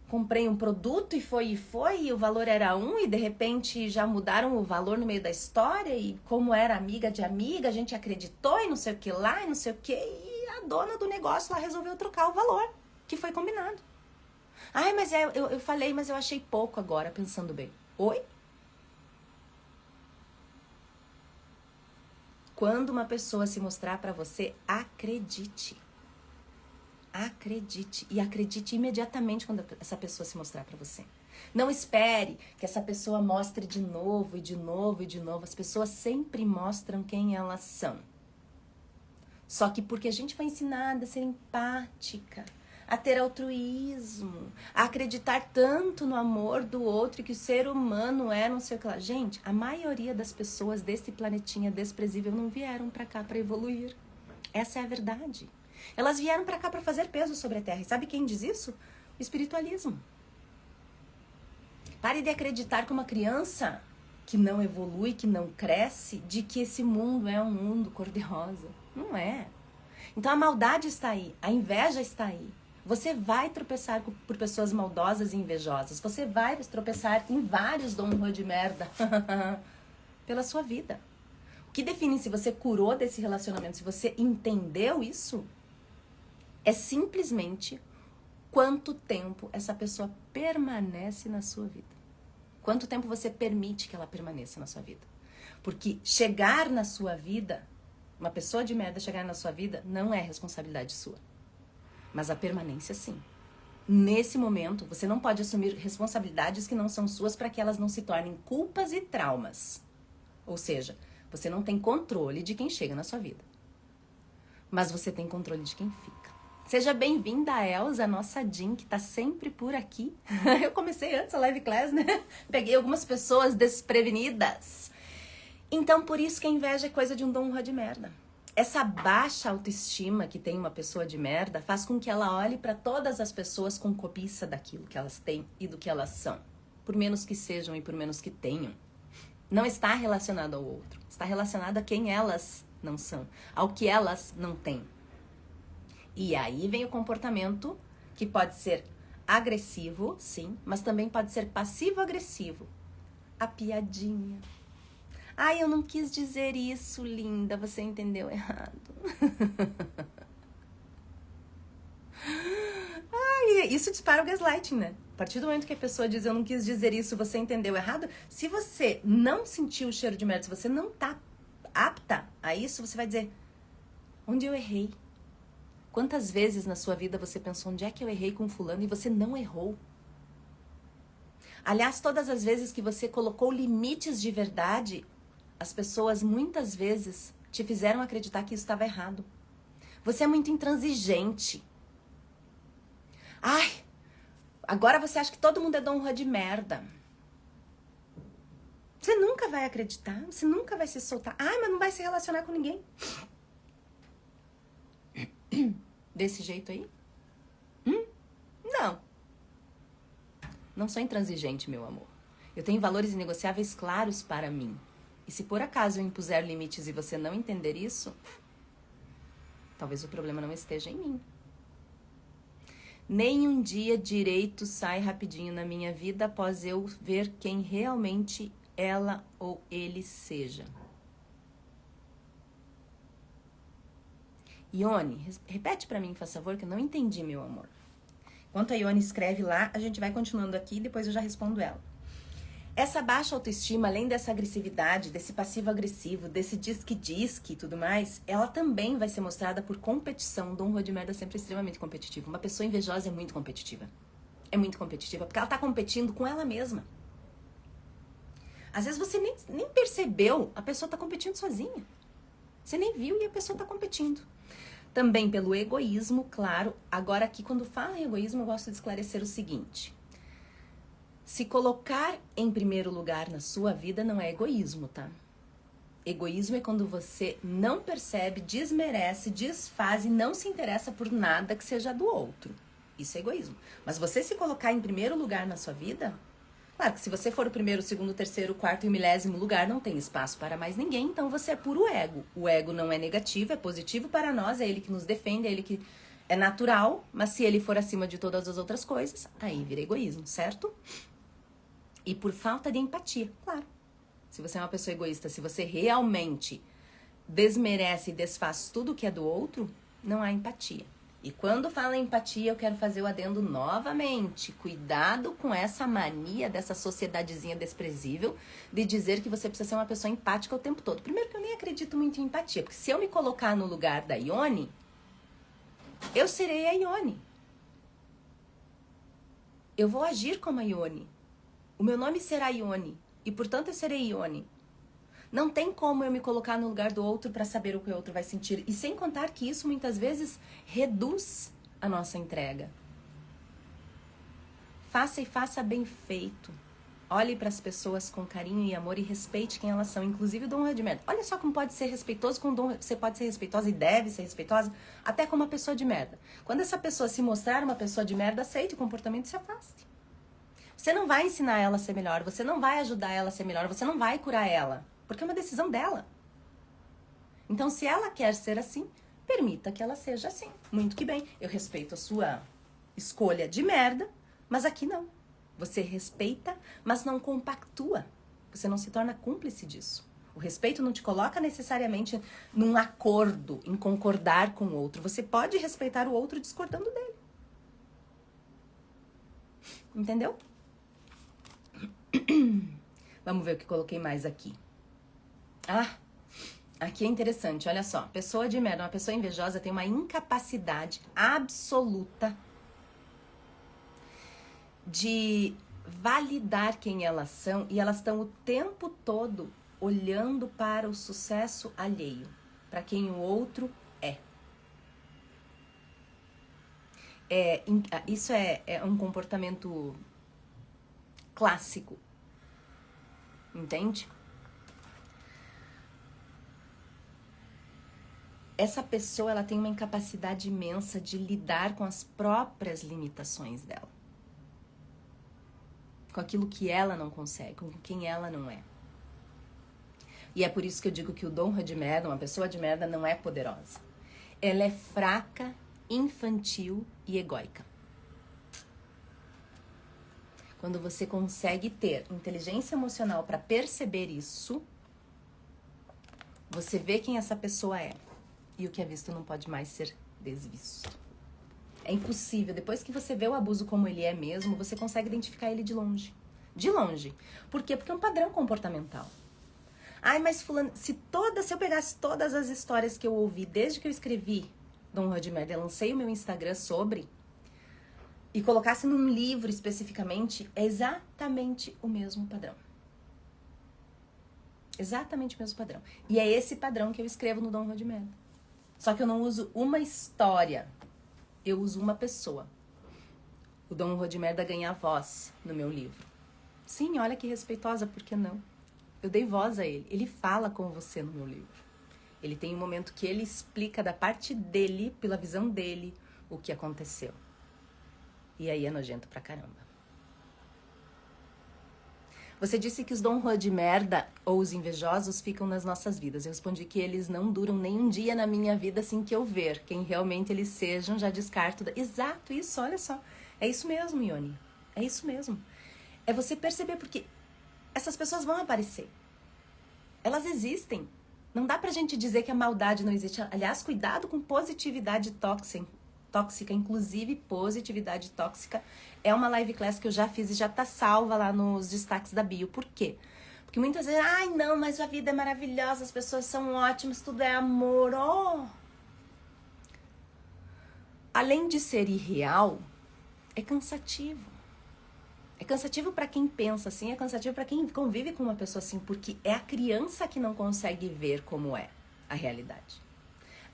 Comprei um produto e o valor era e de repente já mudaram o valor no meio da história, e como era amiga de amiga, a gente acreditou e não sei o que lá, e não sei o que, e a dona do negócio lá resolveu trocar o valor, que foi combinado. Ai, mas eu falei, mas eu achei pouco agora, pensando bem. Oi? Quando uma pessoa se mostrar pra você, acredite. Acredite. E acredite imediatamente quando essa pessoa se mostrar pra você. Não espere que essa pessoa mostre de novo, e de novo, e de novo. As pessoas sempre mostram quem elas são. Só que porque a gente foi ensinada a ser empática, a ter altruísmo, a acreditar tanto no amor do outro, e que o ser humano é não sei o que lá. Gente, a maioria das pessoas desse planetinha desprezível não vieram pra cá pra evoluir. Essa é a verdade. Elas vieram pra cá pra fazer peso sobre a Terra. E sabe quem diz isso? O espiritualismo. Pare de acreditar que uma criança que não evolui, que não cresce, de que esse mundo é um mundo cor-de-rosa. Não é. Então a maldade está aí, a inveja está aí. Você vai tropeçar por pessoas maldosas e invejosas. Você vai tropeçar em vários Dom Rua de merda pela sua vida. O que define se você curou desse relacionamento, se você entendeu isso, é simplesmente quanto tempo essa pessoa permanece na sua vida. Quanto tempo você permite que ela permaneça na sua vida. Porque chegar na sua vida, uma pessoa de merda chegar na sua vida, não é responsabilidade sua. Mas a permanência, sim. Nesse momento, você não pode assumir responsabilidades que não são suas para que elas não se tornem culpas e traumas. Ou seja, você não tem controle de quem chega na sua vida. Mas você tem controle de quem fica. Seja bem-vinda a Elza, a nossa Jean, que tá sempre por aqui. Eu comecei antes a live class, né? Peguei algumas pessoas desprevenidas. Então, por isso que a inveja é coisa de um Dom Rua de merda. Essa baixa autoestima que tem uma pessoa de merda faz com que ela olhe para todas as pessoas com cobiça daquilo que elas têm e do que elas são. Por menos que sejam e por menos que tenham. Não está relacionado ao outro. Está relacionado a quem elas não são. Ao que elas não têm. E aí vem o comportamento que pode ser agressivo, sim, mas também pode ser passivo-agressivo. A piadinha. Ai, eu não quis dizer isso, linda, você entendeu errado. Ai, isso dispara o gaslighting, né? A partir do momento que a pessoa diz, eu não quis dizer isso, você entendeu errado. Se você não sentiu o cheiro de merda, se você não tá apta a isso, você vai dizer, onde eu errei? Quantas vezes na sua vida você pensou, onde é que eu errei com fulano e você não errou? Aliás, todas as vezes que você colocou limites de verdade, as pessoas muitas vezes te fizeram acreditar que isso estava errado. Você é muito intransigente. Ai, agora você acha que todo mundo é Dom Juan de merda. Você nunca vai acreditar, você nunca vai se soltar. Ai, mas não vai se relacionar com ninguém. Desse jeito aí? Não. Não sou intransigente, meu amor. Eu tenho valores inegociáveis claros para mim. E se por acaso eu impuser limites e você não entender isso, talvez o problema não esteja em mim. Nem um dia direito sai rapidinho na minha vida após eu ver quem realmente ela ou ele seja. Ione, repete pra mim, faz favor, que eu não entendi, meu amor. Enquanto a Ione escreve lá, a gente vai continuando aqui e depois eu já respondo ela. Essa baixa autoestima, além dessa agressividade, desse passivo-agressivo, desse diz-que e tudo mais, ela também vai ser mostrada por competição. Dom Juan de merda é sempre extremamente competitivo. Uma pessoa invejosa é muito competitiva. É muito competitiva, porque ela tá competindo com ela mesma. Às vezes você nem percebeu, a pessoa tá competindo sozinha. Você nem viu e a pessoa tá competindo. Também pelo egoísmo, claro. Agora aqui, quando fala em egoísmo, eu gosto de esclarecer o seguinte. Se colocar em primeiro lugar na sua vida não é egoísmo, tá? Egoísmo é quando você não percebe, desmerece, desfaz e não se interessa por nada que seja do outro. Isso é egoísmo. Mas você se colocar em primeiro lugar na sua vida, claro que se você for o primeiro, o segundo, o terceiro, o quarto e o milésimo lugar, não tem espaço para mais ninguém, então você é puro ego. O ego não é negativo, é positivo para nós, é ele que nos defende, é ele que é natural, mas se ele for acima de todas as outras coisas, aí vira egoísmo, certo? E por falta de empatia, claro. Se você é uma pessoa egoísta, se você realmente desmerece e desfaz tudo que é do outro, não há empatia. E quando fala em empatia, eu quero fazer o adendo novamente. Cuidado com essa mania dessa sociedadezinha desprezível de dizer que você precisa ser uma pessoa empática o tempo todo. Primeiro que eu nem acredito muito em empatia, porque se eu me colocar no lugar da Ione, eu serei a Ione. Eu vou agir como a Ione. O meu nome será Ione e, portanto, eu serei Ione. Não tem como eu me colocar no lugar do outro para saber o que o outro vai sentir. E sem contar que isso, muitas vezes, reduz a nossa entrega. Faça e faça bem feito. Olhe para as pessoas com carinho e amor e respeite quem elas são, inclusive o Dom Juan de merda. Olha só como pode ser respeitoso, você pode ser respeitosa e deve ser respeitosa, até com uma pessoa de merda. Quando essa pessoa se mostrar uma pessoa de merda, aceite o comportamento e se afaste. Você não vai ensinar ela a ser melhor, você não vai ajudar ela a ser melhor, você não vai curar ela, porque é uma decisão dela. Então, se ela quer ser assim, permita que ela seja assim. Muito que bem, eu respeito a sua escolha de merda, mas aqui não. Você respeita, mas não compactua. Você não se torna cúmplice disso. O respeito não te coloca necessariamente num acordo, em concordar com o outro. Você pode respeitar o outro discordando dele. Entendeu? Vamos ver o que coloquei mais aqui. Ah, aqui é interessante, olha só. Pessoa de merda, uma pessoa invejosa tem uma incapacidade absoluta de validar quem elas são e elas estão o tempo todo olhando para o sucesso alheio, para quem o outro é. Isso é um comportamento clássico, entende? Essa pessoa, ela tem uma incapacidade imensa de lidar com as próprias limitações dela. Com aquilo que ela não consegue, com quem ela não é. E é por isso que eu digo que o Dom Juan de merda, uma pessoa de merda, não é poderosa. Ela é fraca, infantil e egóica. Quando você consegue ter inteligência emocional para perceber isso, você vê quem essa pessoa é. E o que é visto não pode mais ser desvisto. É impossível. Depois que você vê o abuso como ele é mesmo, você consegue identificar ele de longe. De longe. Por quê? Porque é um padrão comportamental. Ai, mas fulano, se eu pegasse todas as histórias que eu ouvi desde que eu escrevi Dom Rua de Merda, eu lancei o meu Instagram sobre, e colocasse num livro especificamente, é exatamente o mesmo padrão. Exatamente o mesmo padrão. E é esse padrão que eu escrevo no Dom Rua de Merda. Só que eu não uso uma história, eu uso uma pessoa. O Dom Rua de Merda ganha voz no meu livro. Sim, olha que respeitosa, por que não? Eu dei voz a ele. Ele fala com você no meu livro. Ele tem um momento que ele explica da parte dele, pela visão dele, o que aconteceu. E aí é nojento pra caramba. Você disse que os Dom Rua de Merda ou os invejosos ficam nas nossas vidas. Eu respondi que eles não duram nem um dia na minha vida assim que eu ver. Quem realmente eles sejam, já descarto. Exato, isso, olha só. É isso mesmo, Ione. É isso mesmo. É você perceber, porque essas pessoas vão aparecer. Elas existem. Não dá pra gente dizer que a maldade não existe. Aliás, cuidado com positividade tóxica. Inclusive, positividade tóxica é uma live class que eu já fiz e já tá salva lá nos destaques da bio. Por quê? Porque muitas vezes, ai não, mas a vida é maravilhosa, as pessoas são ótimas, tudo é amor. Oh! Além de ser irreal, é cansativo. É cansativo para quem pensa assim, é cansativo para quem convive com uma pessoa assim, porque é a criança que não consegue ver como é a realidade.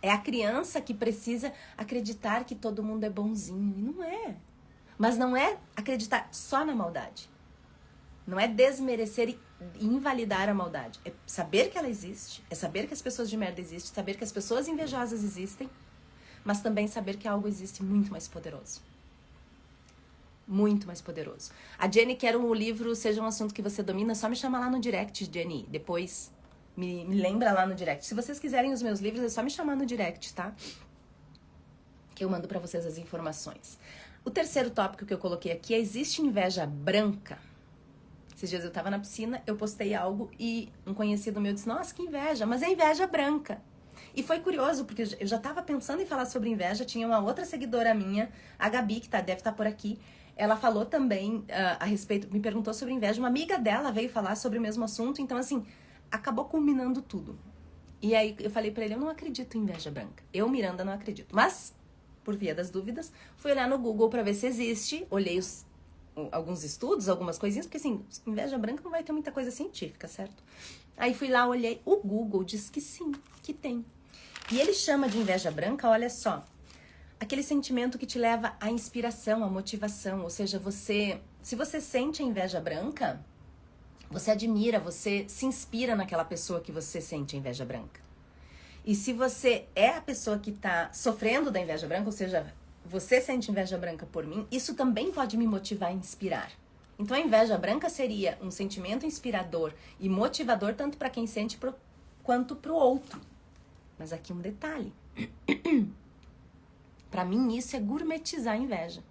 É a criança que precisa acreditar que todo mundo é bonzinho, e não é. Mas não é acreditar só na maldade. Não é desmerecer e invalidar a maldade. É saber que ela existe, é saber que as pessoas de merda existem, saber que as pessoas invejosas existem, mas também saber que algo existe muito mais poderoso. Muito mais poderoso. A Jenny quer o livro Seja um Assunto que Você Domina, só me chama lá no direct, Jenny. Depois me lembra lá no direct. Se vocês quiserem os meus livros, é só me chamar no direct, tá? Que eu mando pra vocês as informações. O terceiro tópico que eu coloquei aqui é: existe inveja branca? Esses dias eu tava na piscina, eu postei algo e um conhecido meu disse: nossa, que inveja, mas é inveja branca. E foi curioso, porque eu já tava pensando em falar sobre inveja, tinha uma outra seguidora minha, a Gabi, que deve estar por aqui. Ela falou também a respeito, me perguntou sobre inveja, uma amiga dela veio falar sobre o mesmo assunto, então assim, acabou culminando tudo. E aí eu falei pra ele: eu não acredito em inveja branca. Eu, Miranda, não acredito. Mas, por via das dúvidas, fui olhar no Google pra ver se existe, olhei alguns estudos, algumas coisinhas, porque assim, inveja branca não vai ter muita coisa científica, certo? Aí fui lá, olhei, o Google diz que sim, que tem. E ele chama de inveja branca, olha só, aquele sentimento que te leva à inspiração, à motivação. Ou seja, se você sente a inveja branca, você admira, você se inspira naquela pessoa que você sente a inveja branca. E se você é a pessoa que está sofrendo da inveja branca, ou seja, você sente inveja branca por mim, isso também pode me motivar a inspirar. Então a inveja branca seria um sentimento inspirador e motivador tanto para quem sente quanto para o outro. Mas aqui um detalhe. Pra mim, isso é gourmetizar a inveja.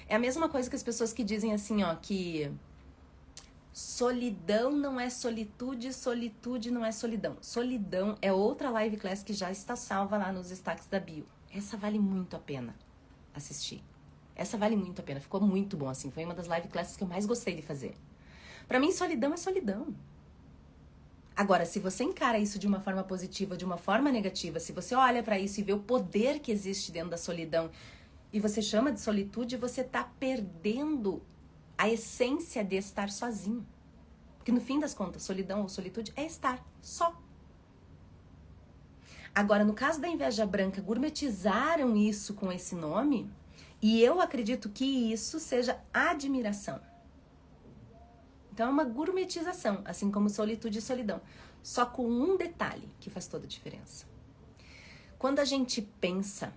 É a mesma coisa que as pessoas que dizem assim, ó, que solidão não é solitude, solitude não é solidão. Solidão é outra live class que já está salva lá nos destaques da bio. Essa vale muito a pena assistir. Essa vale muito a pena. Ficou muito bom, assim. Foi uma das live classes que eu mais gostei de fazer. Pra mim, solidão é solidão. Agora, se você encara isso de uma forma positiva, de uma forma negativa, se você olha pra isso e vê o poder que existe dentro da solidão e você chama de solitude, você tá perdendo a essência de estar sozinho. Porque no fim das contas, solidão ou solitude é estar só. Agora, no caso da inveja branca, gourmetizaram isso com esse nome e eu acredito que isso seja admiração. Então é uma gourmetização, assim como solitude e solidão. Só com um detalhe que faz toda a diferença. Quando a gente pensa,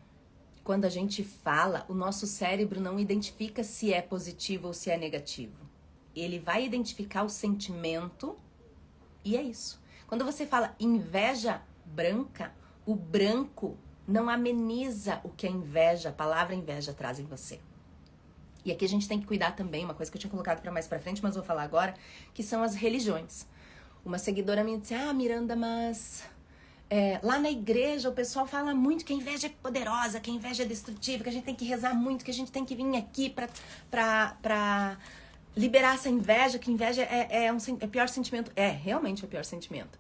quando a gente fala, o nosso cérebro não identifica se é positivo ou se é negativo. Ele vai identificar o sentimento e é isso. Quando você fala inveja branca, o branco não ameniza o que a inveja, a palavra inveja traz em você. E aqui a gente tem que cuidar também, uma coisa que eu tinha colocado para mais pra frente, mas vou falar agora, que são as religiões. Uma seguidora minha disse: ah, Miranda, mas Lá na igreja o pessoal fala muito que a inveja é poderosa, que a inveja é destrutiva, que a gente tem que rezar muito, que a gente tem que vir aqui pra liberar essa inveja, que inveja é o pior sentimento. É, realmente é o pior sentimento.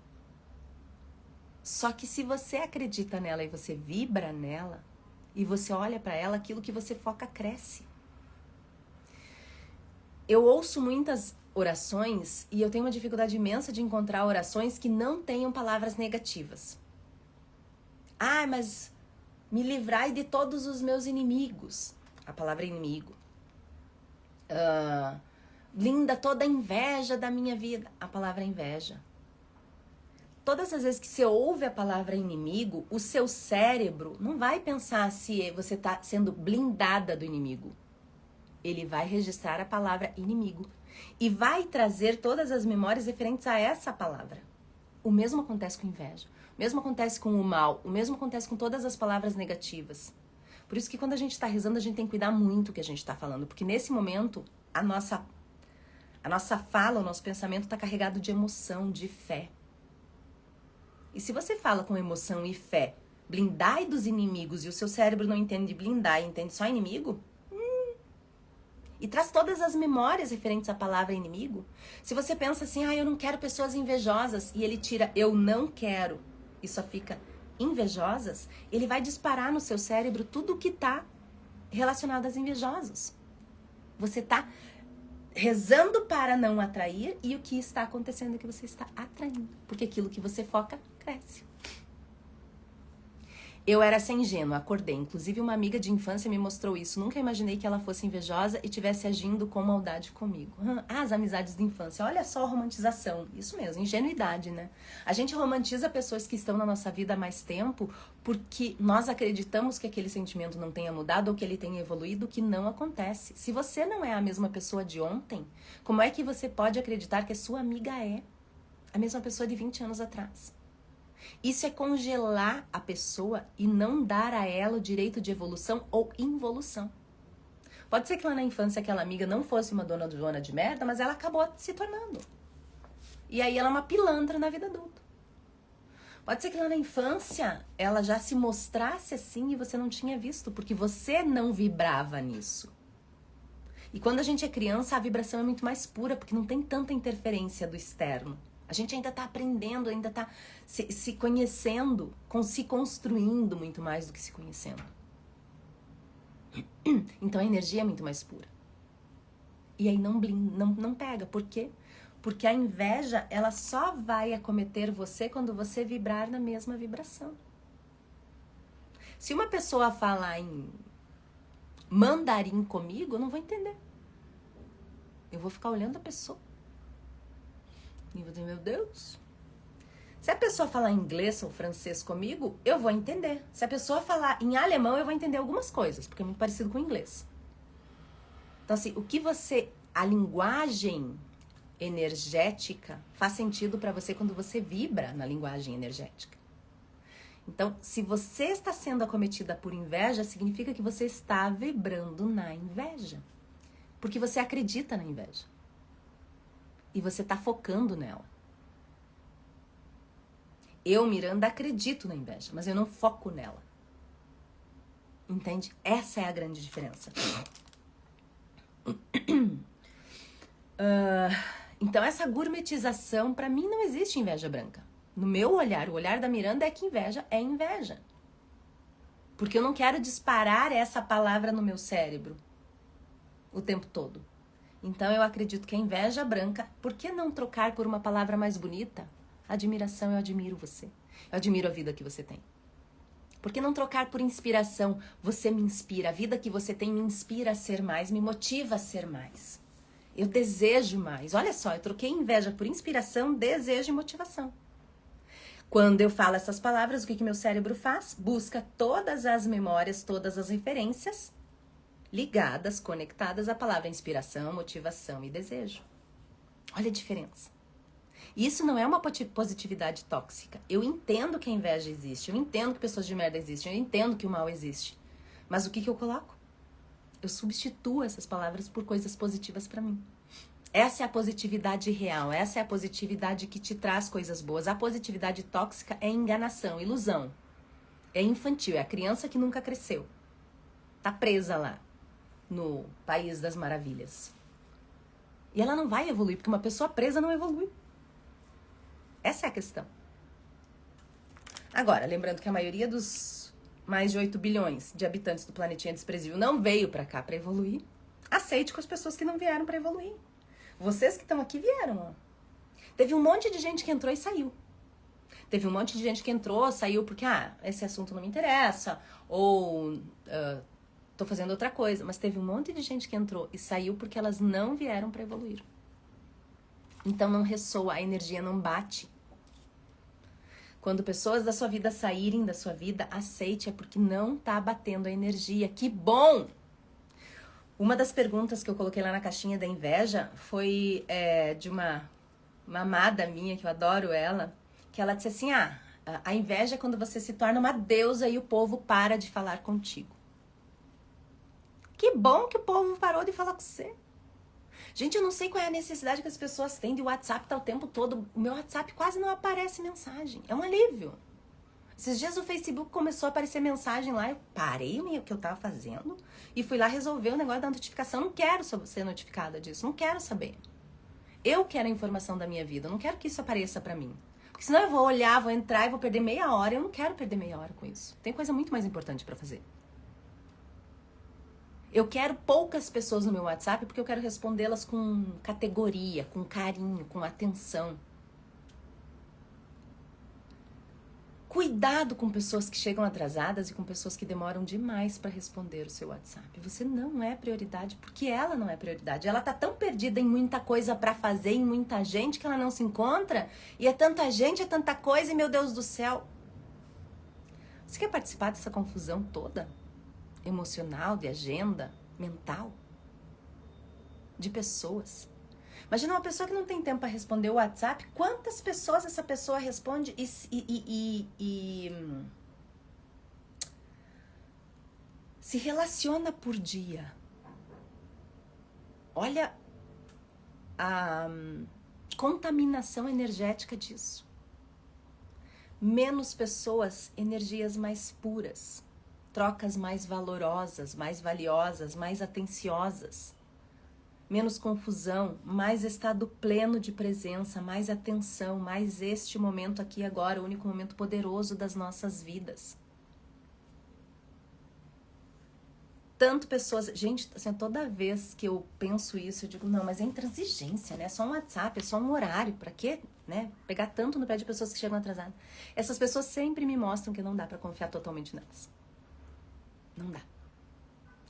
Só que se você acredita nela e você vibra nela, e você olha pra ela, aquilo que você foca cresce. Eu ouço muitas orações e eu tenho uma dificuldade imensa de encontrar orações que não tenham palavras negativas. Ah, mas me livrai de todos os meus inimigos. A palavra inimigo. Linda toda a inveja da minha vida. A palavra inveja. Todas as vezes que você ouve a palavra inimigo, o seu cérebro não vai pensar se você está sendo blindada do inimigo. Ele vai registrar a palavra inimigo e vai trazer todas as memórias referentes a essa palavra. O mesmo acontece com inveja, o mesmo acontece com o mal, o mesmo acontece com todas as palavras negativas. Por isso que quando a gente está rezando, a gente tem que cuidar muito do que a gente está falando, porque nesse momento a nossa fala, o nosso pensamento está carregado de emoção, de fé. E se você fala com emoção e fé, blindai dos inimigos, e o seu cérebro não entende blindar e entende só inimigo, e traz todas as memórias referentes à palavra inimigo. Se você pensa assim, eu não quero pessoas invejosas, e ele tira eu não quero, e só fica invejosas, ele vai disparar no seu cérebro tudo que está relacionado às invejosos. Você está rezando para não atrair, e o que está acontecendo é que você está atraindo, porque aquilo que você foca cresce. Eu era essa ingênua, acordei. Inclusive, uma amiga de infância me mostrou isso. Nunca imaginei que ela fosse invejosa e tivesse agindo com maldade comigo. As amizades de infância. Olha só a romantização. Isso mesmo, ingenuidade, né? A gente romantiza pessoas que estão na nossa vida há mais tempo porque nós acreditamos que aquele sentimento não tenha mudado ou que ele tenha evoluído, que não acontece. Se você não é a mesma pessoa de ontem, como é que você pode acreditar que a sua amiga é a mesma pessoa de 20 anos atrás? Isso é congelar a pessoa e não dar a ela o direito de evolução ou involução. Pode ser que lá na infância aquela amiga não fosse uma dona de merda, mas ela acabou se tornando. E aí ela é uma pilantra na vida adulta. Pode ser que lá na infância ela já se mostrasse assim e você não tinha visto, porque você não vibrava nisso. E quando a gente é criança, a vibração é muito mais pura, porque não tem tanta interferência do externo. A gente ainda está aprendendo, ainda está se conhecendo, se construindo muito mais do que se conhecendo. Então a energia é muito mais pura. E aí não pega. Por quê? Porque a inveja, ela só vai acometer você quando você vibrar na mesma vibração. Se uma pessoa falar em mandarim comigo, eu não vou entender. Eu vou ficar olhando a pessoa. E vou dizer, meu Deus. Se a pessoa falar inglês ou francês comigo, eu vou entender. Se a pessoa falar em alemão, eu vou entender algumas coisas, porque é muito parecido com o inglês. Então, assim, a linguagem energética faz sentido para você quando você vibra na linguagem energética. Então, se você está sendo acometida por inveja, significa que você está vibrando na inveja. Porque você acredita na inveja. E você está focando nela. Eu, Miranda, acredito na inveja, mas eu não foco nela. Entende? Essa é a grande diferença. Então, essa gourmetização, para mim, não existe inveja branca. No meu olhar, o olhar da Miranda é que inveja é inveja. Porque eu não quero disparar essa palavra no meu cérebro o tempo todo. Então, eu acredito que a inveja branca, por que não trocar por uma palavra mais bonita? Admiração, eu admiro você. Eu admiro a vida que você tem. Por que não trocar por inspiração? Você me inspira. A vida que você tem me inspira a ser mais, me motiva a ser mais. Eu desejo mais. Olha só, eu troquei inveja por inspiração, desejo e motivação. Quando eu falo essas palavras, o que meu cérebro faz? Busca todas as memórias, todas as referências ligadas, conectadas à palavra inspiração, motivação e desejo. Olha a diferença. Isso não é uma positividade tóxica. Eu entendo que a inveja existe, eu entendo que pessoas de merda existem, eu entendo que o mal existe. Mas o que eu coloco? Eu substituo essas palavras por coisas positivas pra mim. Essa é a positividade real, essa é a positividade que te traz coisas boas. A positividade tóxica é enganação, ilusão. É infantil, é a criança que nunca cresceu. Tá presa lá, no país das maravilhas. E ela não vai evoluir, porque uma pessoa presa não evolui. Essa é a questão. Agora, lembrando que a maioria dos mais de 8 bilhões de habitantes do planetinha desprezível não veio pra cá pra evoluir. Aceite com as pessoas que não vieram pra evoluir. Vocês que estão aqui vieram, ó. Teve um monte de gente que entrou e saiu. Teve um monte de gente que entrou, saiu porque, esse assunto não me interessa, ou tô fazendo outra coisa. Mas teve um monte de gente que entrou e saiu porque elas não vieram pra evoluir. Então não ressoa, a energia não bate. Quando pessoas da sua vida saírem da sua vida, aceite, é porque não tá batendo a energia. Que bom! Uma das perguntas que eu coloquei lá na caixinha da inveja foi de uma amada minha, que eu adoro ela, que ela disse assim, a inveja é quando você se torna uma deusa e o povo para de falar contigo. Que bom que o povo parou de falar com você. Gente, eu não sei qual é a necessidade que as pessoas têm de WhatsApp tá o tempo todo. O meu WhatsApp quase não aparece mensagem. É um alívio. Esses dias o Facebook começou a aparecer mensagem lá, eu parei o que eu tava fazendo e fui lá resolver o negócio da notificação. Não quero ser notificada disso, não quero saber. Eu quero a informação da minha vida, eu não quero que isso apareça pra mim. Porque senão eu vou olhar, vou entrar e vou perder meia hora. Eu não quero perder meia hora com isso. Tem coisa muito mais importante pra fazer. Eu quero poucas pessoas no meu WhatsApp porque eu quero respondê-las com categoria, com carinho, com atenção. Cuidado com pessoas que chegam atrasadas e com pessoas que demoram demais para responder o seu WhatsApp. Você não é prioridade porque ela não é prioridade. Ela tá tão perdida em muita coisa para fazer, em muita gente, que ela não se encontra. E é tanta gente, é tanta coisa, e meu Deus do céu. Você quer participar dessa confusão toda? Emocional, de agenda, mental? De pessoas? Imagina uma pessoa que não tem tempo para responder o WhatsApp. Quantas pessoas essa pessoa responde e se relaciona por dia? Olha a contaminação energética disso. Menos pessoas, energias mais puras. Trocas mais valorosas, mais valiosas, mais atenciosas. Menos confusão, mais estado pleno de presença, mais atenção, mais este momento aqui agora, o único momento poderoso das nossas vidas. Tanto pessoas... Gente, assim, toda vez que eu penso isso, eu digo, não, mas é intransigência, né? É só um WhatsApp, é só um horário. Pra quê, né? Pegar tanto no pé de pessoas que chegam atrasadas. Essas pessoas sempre me mostram que não dá pra confiar totalmente nelas. Não dá.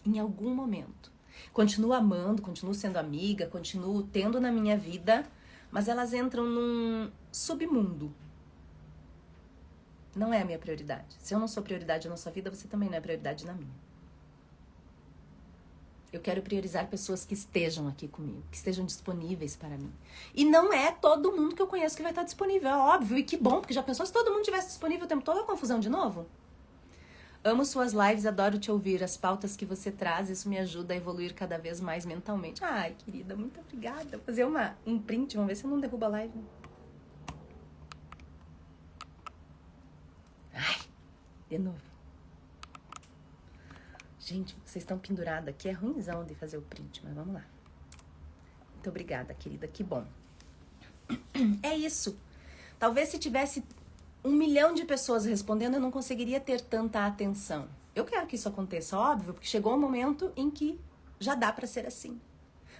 Em algum momento. Continuo amando, continuo sendo amiga, continuo tendo na minha vida, mas elas entram num submundo. Não é a minha prioridade. Se eu não sou prioridade na sua vida, você também não é prioridade na minha. Eu quero priorizar pessoas que estejam aqui comigo, que estejam disponíveis para mim. E não é todo mundo que eu conheço que vai estar disponível, é óbvio. E que bom, porque já pensou se todo mundo estivesse disponível o tempo todo, a confusão de novo? Amo suas lives, adoro te ouvir. As pautas que você traz, isso me ajuda a evoluir cada vez mais mentalmente. Ai, querida, muito obrigada. Vou fazer um print, vamos ver se eu não derrubo a live. Ai, de novo. Gente, vocês estão pendurados aqui. É ruimzão de fazer o print, mas vamos lá. Muito obrigada, querida. Que bom. É isso. Talvez se tivesse 1 milhão de pessoas respondendo, eu não conseguiria ter tanta atenção. Eu quero que isso aconteça, óbvio, porque chegou um momento em que já dá pra ser assim.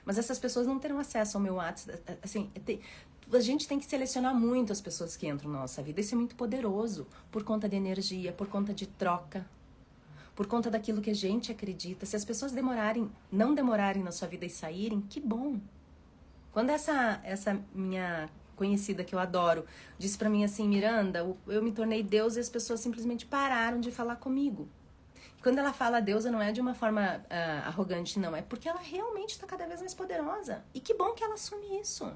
Mas essas pessoas não terão acesso ao meu WhatsApp. Assim, a gente tem que selecionar muito as pessoas que entram na nossa vida. Isso é muito poderoso, por conta de energia, por conta de troca, por conta daquilo que a gente acredita. Se as pessoas não demorarem na sua vida e saírem, que bom. Quando essa minha conhecida que eu adoro disse pra mim assim, Miranda, eu me tornei deusa e as pessoas simplesmente pararam de falar comigo. E quando ela fala deusa, não é de uma forma arrogante, não. É porque ela realmente está cada vez mais poderosa. E que bom que ela assume isso.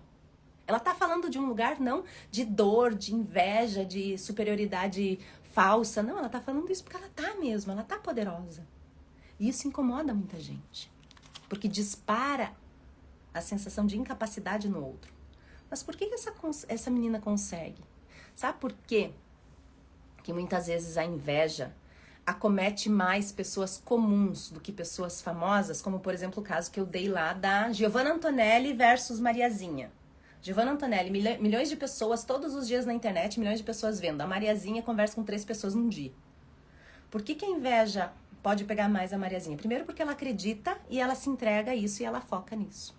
Ela tá falando de um lugar não de dor, de inveja, de superioridade falsa. Não, ela tá falando isso porque ela tá mesmo, ela tá poderosa. E isso incomoda muita gente. Porque dispara a sensação de incapacidade no outro. Mas por que essa menina consegue? Sabe por quê? Que muitas vezes a inveja acomete mais pessoas comuns do que pessoas famosas, como por exemplo o caso que eu dei lá da Giovanna Antonelli versus Mariazinha. Giovanna Antonelli, milhões de pessoas todos os dias na internet, milhões de pessoas vendo. A Mariazinha conversa com 3 pessoas num dia. Por que a inveja pode pegar mais a Mariazinha? Primeiro porque ela acredita e ela se entrega a isso e ela foca nisso.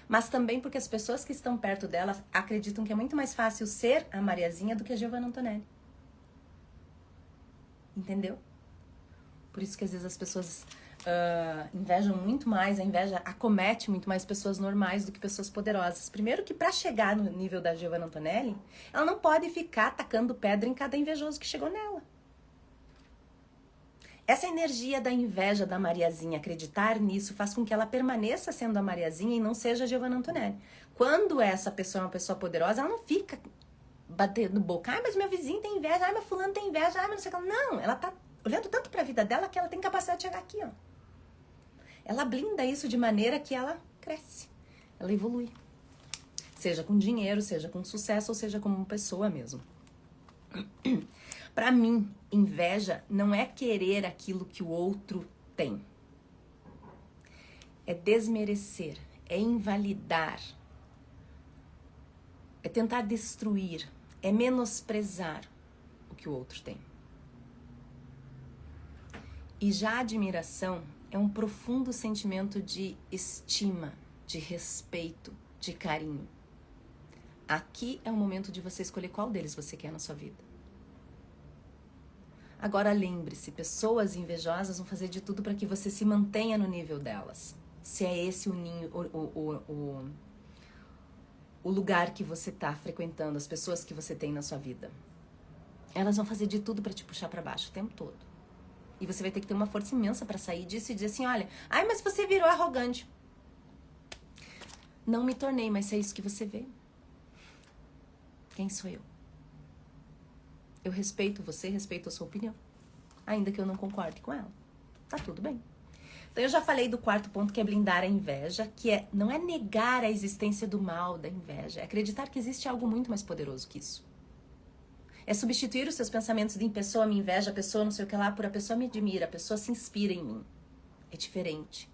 Mas também porque as pessoas que estão perto dela acreditam que é muito mais fácil ser a Mariazinha do que a Giovanna Antonelli. Entendeu? Por isso que às vezes as pessoas invejam muito mais, a inveja acomete muito mais pessoas normais do que pessoas poderosas. Primeiro que para chegar no nível da Giovanna Antonelli, ela não pode ficar tacando pedra em cada invejoso que chegou nela. Essa energia da inveja da Mariazinha, acreditar nisso, faz com que ela permaneça sendo a Mariazinha e não seja a Giovanna Antonelli. Quando essa pessoa é uma pessoa poderosa, ela não fica batendo boca. Ai, mas meu vizinho tem inveja. Ai, meu fulano tem inveja. Ai, mas não sei o que. Não, ela tá olhando tanto pra vida dela que ela tem capacidade de chegar aqui, ó. Ela blinda isso de maneira que ela cresce. Ela evolui. Seja com dinheiro, seja com sucesso, ou seja como pessoa mesmo. Pra mim, inveja não é querer aquilo que o outro tem. É desmerecer, é invalidar, é tentar destruir, é menosprezar o que o outro tem. E já a admiração é um profundo sentimento de estima, de respeito, de carinho. Aqui é o momento de você escolher qual deles você quer na sua vida. Agora lembre-se, pessoas invejosas vão fazer de tudo para que você se mantenha no nível delas. Se é esse o ninho, o lugar que você está frequentando, as pessoas que você tem na sua vida. Elas vão fazer de tudo para te puxar para baixo o tempo todo. E você vai ter que ter uma força imensa para sair disso e dizer assim, olha, ai, mas você virou arrogante. Não me tornei, mas se é isso que você vê. Quem sou eu? Eu respeito você, respeito a sua opinião. Ainda que eu não concorde com ela. Tá tudo bem. Então eu já falei do 4º ponto, que é blindar a inveja, que não é negar a existência do mal, da inveja. É acreditar que existe algo muito mais poderoso que isso. É substituir os seus pensamentos de pessoa me inveja, a pessoa não sei o que lá, por a pessoa me admira, a pessoa se inspira em mim. É diferente.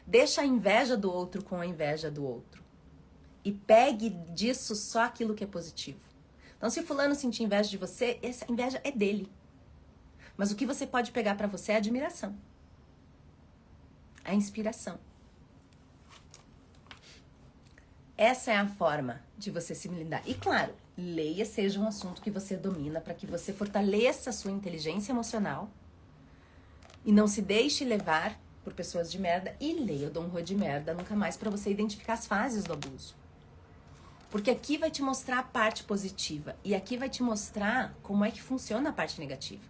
Deixa a inveja do outro com a inveja do outro. E pegue disso só aquilo que é positivo. Então, se fulano sentir inveja de você, essa inveja é dele. Mas o que você pode pegar pra você é a admiração. A inspiração. Essa é a forma de você se blindar. E claro, leia seja um assunto que você domina para que você fortaleça a sua inteligência emocional e não se deixe levar por pessoas de merda. E leia o Dom Juan de merda nunca mais para você identificar as fases do abuso. Porque aqui vai te mostrar a parte positiva e aqui vai te mostrar como é que funciona a parte negativa.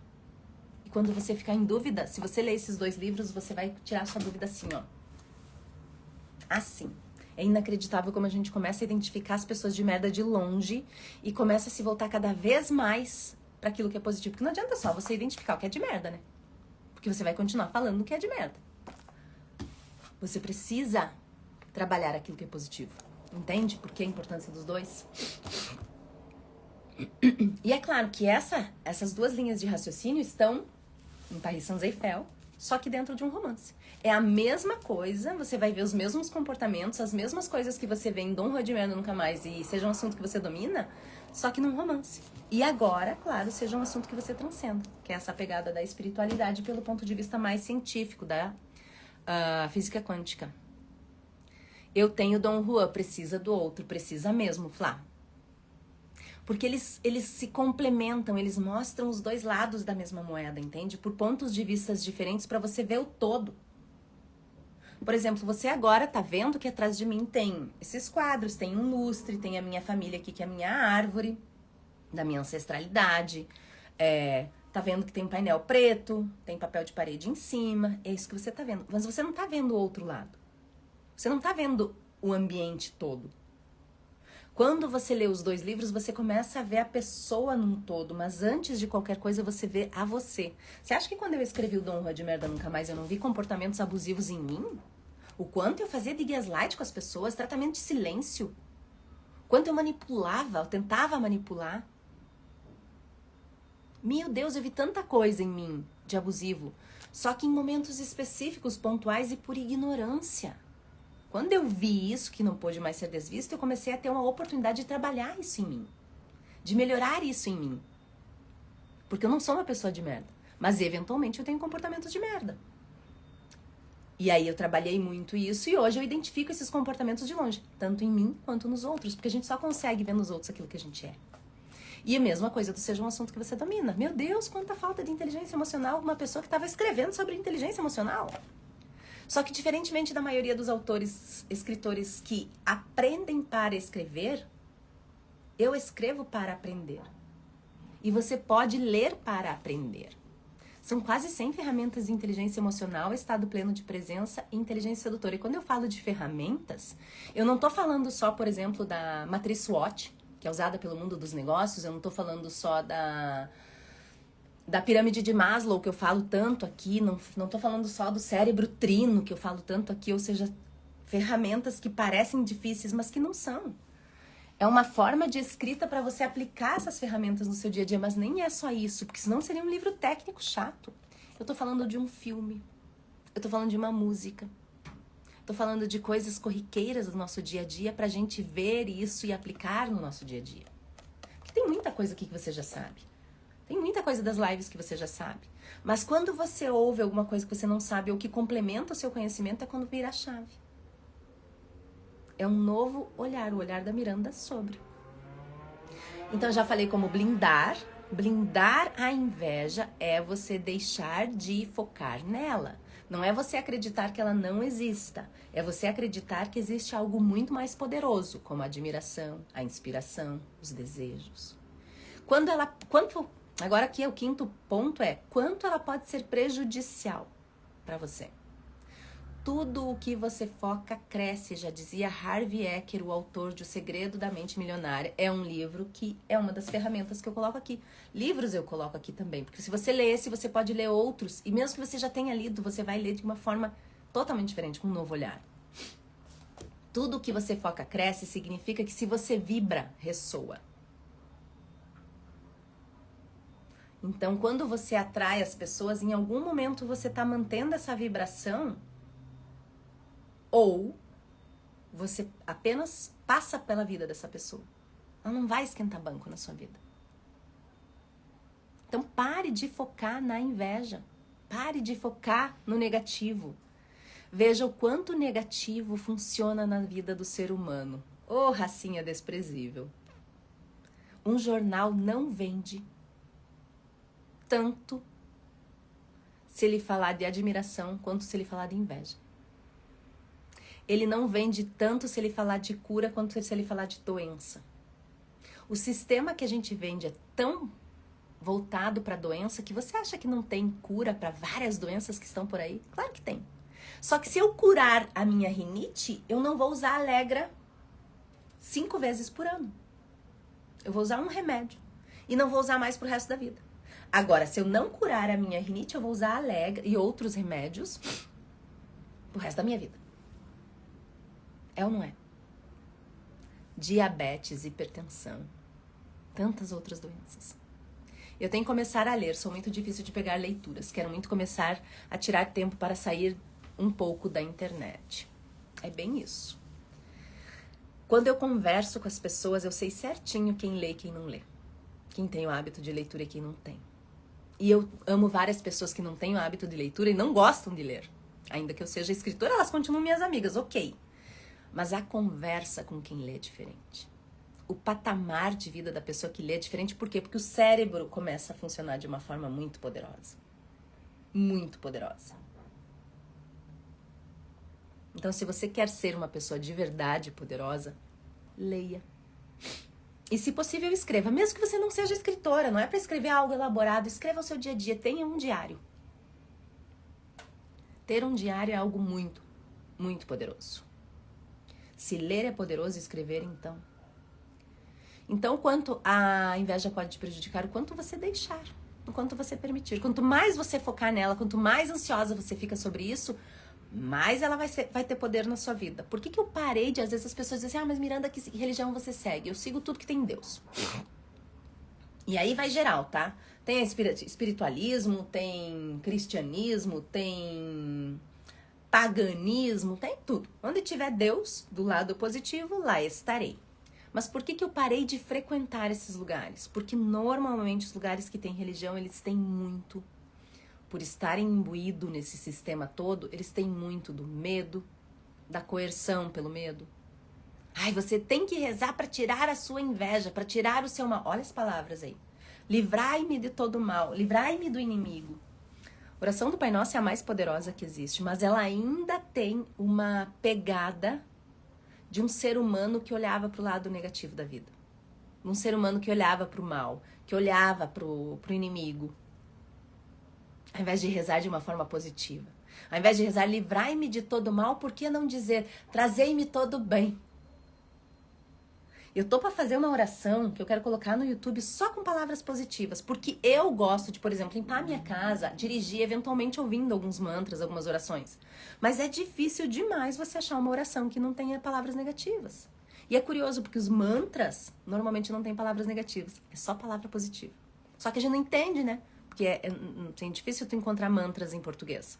E quando você ficar em dúvida, se você ler esses 2 livros, você vai tirar sua dúvida assim, ó. Assim. É inacreditável como a gente começa a identificar as pessoas de merda de longe e começa a se voltar cada vez mais para aquilo que é positivo. Porque não adianta só você identificar o que é de merda, né? Porque você vai continuar falando o que é de merda. Você precisa trabalhar aquilo que é positivo. Entende? Porque a importância dos 2. E é claro que essas 2 linhas de raciocínio estão em Paris Saint-Eiffel, só que dentro de um romance. É a mesma coisa, você vai ver os mesmos comportamentos, as mesmas coisas que você vê em Dom Juan de Merda Nunca Mais e seja um assunto que você domina, só que num romance. E agora, claro, seja um assunto que você transcenda, que é essa pegada da espiritualidade pelo ponto de vista mais científico, da física quântica. Eu tenho Dom Juan, precisa do outro, precisa mesmo, Flá. Porque eles se complementam, eles mostram os 2 lados da mesma moeda, entende? Por pontos de vista diferentes para você ver o todo. Por exemplo, você agora tá vendo que atrás de mim tem esses quadros, tem um lustre, tem a minha família aqui, que é a minha árvore, da minha ancestralidade. Tá vendo que tem um painel preto, tem papel de parede em cima, é isso que você tá vendo. Mas você não tá vendo o outro lado. Você não tá vendo o ambiente todo. Quando você lê os 2 livros, você começa a ver a pessoa num todo, mas antes de qualquer coisa você vê a você. Você acha que quando eu escrevi o Dom Juan de Merda Nunca Mais eu não vi comportamentos abusivos em mim? O quanto eu fazia de gaslight com as pessoas, tratamento de silêncio. Quanto eu manipulava, eu tentava manipular. Meu Deus, eu vi tanta coisa em mim de abusivo. Só que em momentos específicos, pontuais e por ignorância. Quando eu vi isso, que não pôde mais ser desvisto, eu comecei a ter uma oportunidade de trabalhar isso em mim. De melhorar isso em mim. Porque eu não sou uma pessoa de merda. Mas, eventualmente, eu tenho comportamentos de merda. E aí eu trabalhei muito isso e hoje eu identifico esses comportamentos de longe. Tanto em mim quanto nos outros. Porque a gente só consegue ver nos outros aquilo que a gente é. E a mesma coisa do seja um assunto que você domina. Meu Deus, quanta falta de inteligência emocional uma pessoa que estava escrevendo sobre inteligência emocional. Só que diferentemente da maioria dos autores, escritores que aprendem para escrever, eu escrevo para aprender. E você pode ler para aprender. São quase 100 ferramentas de inteligência emocional, estado pleno de presença e inteligência sedutora. E quando eu falo de ferramentas, eu não estou falando só, por exemplo, da matriz SWOT, que é usada pelo mundo dos negócios. Eu não estou falando só da pirâmide de Maslow, que eu falo tanto aqui. Não estou falando só do cérebro trino, que eu falo tanto aqui. Ou seja, ferramentas que parecem difíceis, mas que não são. É uma forma de escrita para você aplicar essas ferramentas no seu dia a dia, mas nem é só isso, porque senão seria um livro técnico chato. Eu tô falando de um filme, eu tô falando de uma música, tô falando de coisas corriqueiras do nosso dia a dia pra gente ver isso e aplicar no nosso dia a dia. Porque tem muita coisa aqui que você já sabe. Tem muita coisa das lives que você já sabe. Mas quando você ouve alguma coisa que você não sabe ou que complementa o seu conhecimento, é quando vira a chave. É um novo olhar, o olhar da Miranda sobre. Então, eu já falei como blindar. Blindar a inveja é você deixar de focar nela. Não é você acreditar que ela não exista. É você acreditar que existe algo muito mais poderoso, como a admiração, a inspiração, os desejos. Agora aqui, o quinto ponto é quanto ela pode ser prejudicial para você. Tudo o que você foca cresce, já dizia Harvey Eker, o autor de O Segredo da Mente Milionária. É um livro que é uma das ferramentas que eu coloco aqui. Livros eu coloco aqui também, porque se você lê esse, você pode ler outros. E mesmo que você já tenha lido, você vai ler de uma forma totalmente diferente, com um novo olhar. Tudo o que você foca cresce significa que se você vibra, ressoa. Então, quando você atrai as pessoas, em algum momento você está mantendo essa vibração. Ou você apenas passa pela vida dessa pessoa. Ela não vai esquentar banco na sua vida. Então pare de focar na inveja. Pare de focar no negativo. Veja o quanto o negativo funciona na vida do ser humano. Ô, racinha desprezível. Um jornal não vende tanto se ele falar de admiração quanto se ele falar de inveja. Ele não vende tanto se ele falar de cura quanto se ele falar de doença. O sistema que a gente vende é tão voltado para a doença que você acha que não tem cura para várias doenças que estão por aí? Claro que tem. Só que se eu curar a minha rinite, eu não vou usar Alegra 5 vezes por ano. Eu vou usar um remédio. E não vou usar mais pro resto da vida. Agora, se eu não curar a minha rinite, eu vou usar Alegra e outros remédios pro resto da minha vida. É ou não é? Diabetes, hipertensão, tantas outras doenças. Eu tenho que começar a ler, sou muito difícil de pegar leituras. Quero muito começar a tirar tempo para sair um pouco da internet. É bem isso. Quando eu converso com as pessoas, eu sei certinho quem lê e quem não lê. Quem tem o hábito de leitura e quem não tem. E eu amo várias pessoas que não têm o hábito de leitura e não gostam de ler. Ainda que eu seja escritora, elas continuam minhas amigas, ok. Mas a conversa com quem lê é diferente. O patamar de vida da pessoa que lê é diferente. Por quê? Porque o cérebro começa a funcionar de uma forma muito poderosa. Muito poderosa. Então, se você quer ser uma pessoa de verdade poderosa, leia. E, se possível, escreva. Mesmo que você não seja escritora, não é para escrever algo elaborado. Escreva o seu dia a dia. Tenha um diário. Ter um diário é algo muito, muito poderoso. Se ler é poderoso, escrever então. Então, quanto a inveja pode te prejudicar, o quanto você deixar, o quanto você permitir. Quanto mais você focar nela, quanto mais ansiosa você fica sobre isso, mais ela vai ter poder na sua vida. Por que eu parei de... Às vezes as pessoas dizem, mas Miranda, que religião você segue? Eu sigo tudo que tem em Deus. E aí vai geral, tá? Tem espiritualismo, tem cristianismo, tem paganismo, tem tudo. Onde tiver Deus do lado positivo, lá estarei. Mas por que eu parei de frequentar esses lugares? Porque normalmente os lugares que têm religião, eles têm muito... Por estarem imbuídos nesse sistema todo, eles têm muito do medo, da coerção pelo medo. Ai, você tem que rezar para tirar a sua inveja, para tirar o seu mal. Olha as palavras aí. Livrai-me de todo mal, livrai-me do inimigo. A oração do Pai Nosso é a mais poderosa que existe, mas ela ainda tem uma pegada de um ser humano que olhava para o lado negativo da vida. Um ser humano que olhava para o mal, que olhava para o inimigo. Ao invés de rezar de uma forma positiva. Ao invés de rezar, livrai-me de todo mal, por que não dizer, trazei-me todo bem? Eu tô para fazer uma oração que eu quero colocar no YouTube só com palavras positivas, porque eu gosto de, por exemplo, limpar a minha casa, dirigir, eventualmente ouvindo alguns mantras, algumas orações. Mas é difícil demais você achar uma oração que não tenha palavras negativas. E é curioso, porque os mantras normalmente não têm palavras negativas, é só palavra positiva. Só que a gente não entende, né? Porque é difícil tu encontrar mantras em português.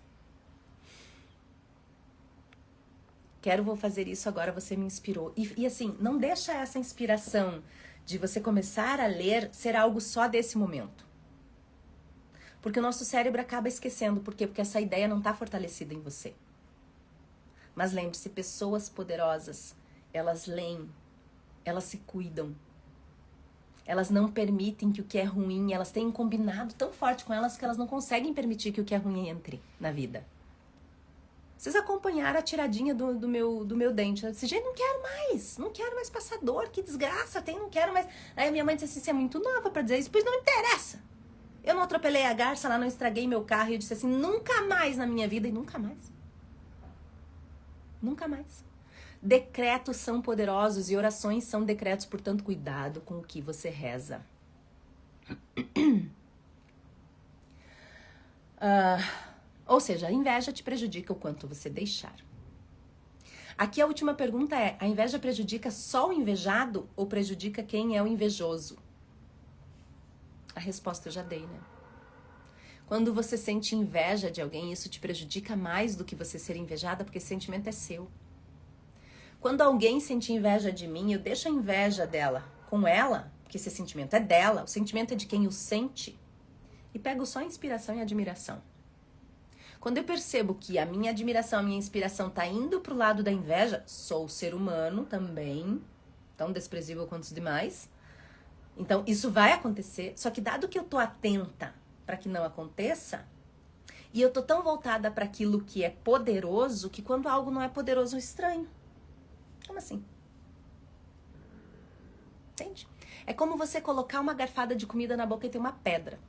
Vou fazer isso agora, você me inspirou. E assim, não deixa essa inspiração de você começar a ler ser algo só desse momento. Porque o nosso cérebro acaba esquecendo. Por quê? Porque essa ideia não está fortalecida em você. Mas lembre-se, pessoas poderosas, elas leem, elas se cuidam. Elas não permitem que o que é ruim, elas têm um combinado tão forte com elas que elas não conseguem permitir que o que é ruim entre na vida. Vocês acompanharam a tiradinha do meu dente. Eu disse, gente, não quero mais passar dor, que desgraça, não quero mais. Aí a minha mãe disse assim, você é muito nova pra dizer isso, pois não interessa. Eu não atropelei a garça lá, não estraguei meu carro, e eu disse assim, nunca mais na minha vida, e nunca mais. Nunca mais. Decretos são poderosos e orações são decretos, portanto, cuidado com o que você reza. Ou seja, a inveja te prejudica o quanto você deixar. Aqui a última pergunta é, a inveja prejudica só o invejado ou prejudica quem é o invejoso? A resposta eu já dei, né? Quando você sente inveja de alguém, isso te prejudica mais do que você ser invejada, porque esse sentimento é seu. Quando alguém sente inveja de mim, eu deixo a inveja dela com ela, porque esse sentimento é dela, o sentimento é de quem o sente, e pego só inspiração e admiração. Quando eu percebo que a minha admiração, a minha inspiração tá indo pro lado da inveja, sou ser humano também, tão desprezível quanto os demais. Então, isso vai acontecer, só que dado que eu tô atenta para que não aconteça, e eu tô tão voltada para aquilo que é poderoso, que quando algo não é poderoso, eu estranho. Como assim? Entende? É como você colocar uma garfada de comida na boca e ter uma pedra.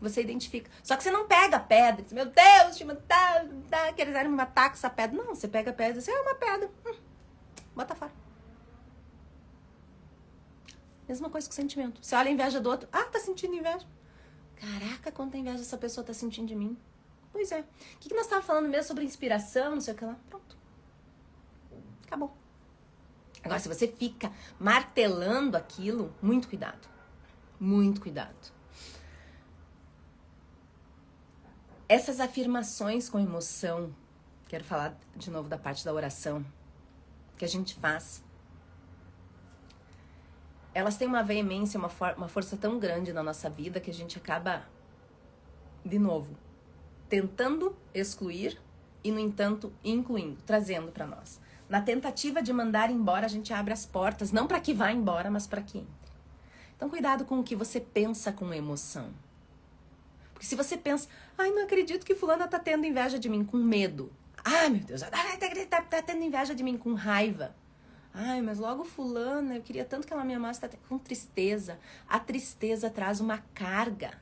Você identifica. Só que você não pega a pedra. Diz, meu Deus, querendo me matar com essa pedra. Não, você pega a pedra e diz, é uma pedra. Bota fora. Mesma coisa com o sentimento. Você olha a inveja do outro. Tá sentindo inveja. Caraca, quanta inveja essa pessoa tá sentindo de mim. Pois é. O que nós estávamos falando mesmo sobre inspiração, não sei o que lá. Pronto. Acabou. Agora, se você fica martelando aquilo, muito cuidado. Muito cuidado. Essas afirmações com emoção, quero falar de novo da parte da oração, que a gente faz. Elas têm uma veemência, uma força tão grande na nossa vida que a gente acaba, de novo, tentando excluir e, no entanto, incluindo, trazendo para nós. Na tentativa de mandar embora, a gente abre as portas, não para que vá embora, mas para que entre. Então, cuidado com o que você pensa com emoção. Porque se você pensa, não acredito que fulana tá tendo inveja de mim, com medo. Meu Deus, tá tendo inveja de mim, com raiva. Mas logo fulana, eu queria tanto que ela me amasse, tá com tristeza. A tristeza traz uma carga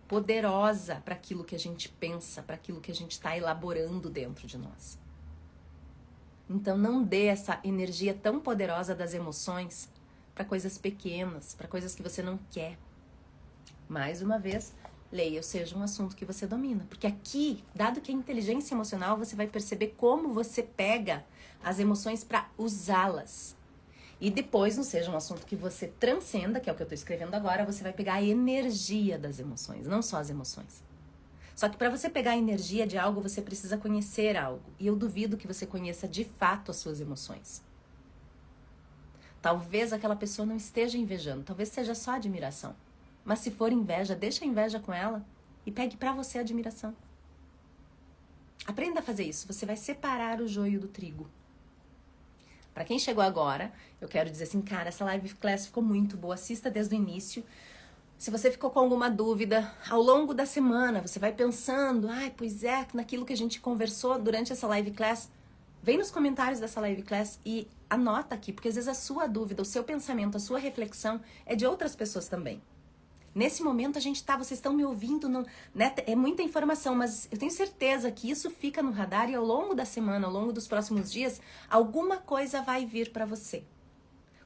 poderosa para aquilo que a gente pensa, para aquilo que a gente está elaborando dentro de nós. Então não dê essa energia tão poderosa das emoções para coisas pequenas, para coisas que você não quer. Mais uma vez, leia, ou seja, um assunto que você domina. Porque aqui, dado que é inteligência emocional, você vai perceber como você pega as emoções para usá-las. E depois, não seja um assunto que você transcenda, que é o que eu estou escrevendo agora, você vai pegar a energia das emoções, não só as emoções. Só que para você pegar a energia de algo, você precisa conhecer algo. E eu duvido que você conheça de fato as suas emoções. Talvez aquela pessoa não esteja invejando, talvez seja só admiração. Mas se for inveja, deixa a inveja com ela e pegue pra você a admiração. Aprenda a fazer isso, você vai separar o joio do trigo. Pra quem chegou agora, eu quero dizer assim, cara, essa live class ficou muito boa, assista desde o início. Se você ficou com alguma dúvida, ao longo da semana, você vai pensando, pois é, naquilo que a gente conversou durante essa live class, vem nos comentários dessa live class e anota aqui, porque às vezes a sua dúvida, o seu pensamento, a sua reflexão é de outras pessoas também. Nesse momento vocês estão me ouvindo, né? É muita informação, mas eu tenho certeza que isso fica no radar e ao longo da semana, ao longo dos próximos dias, alguma coisa vai vir para você.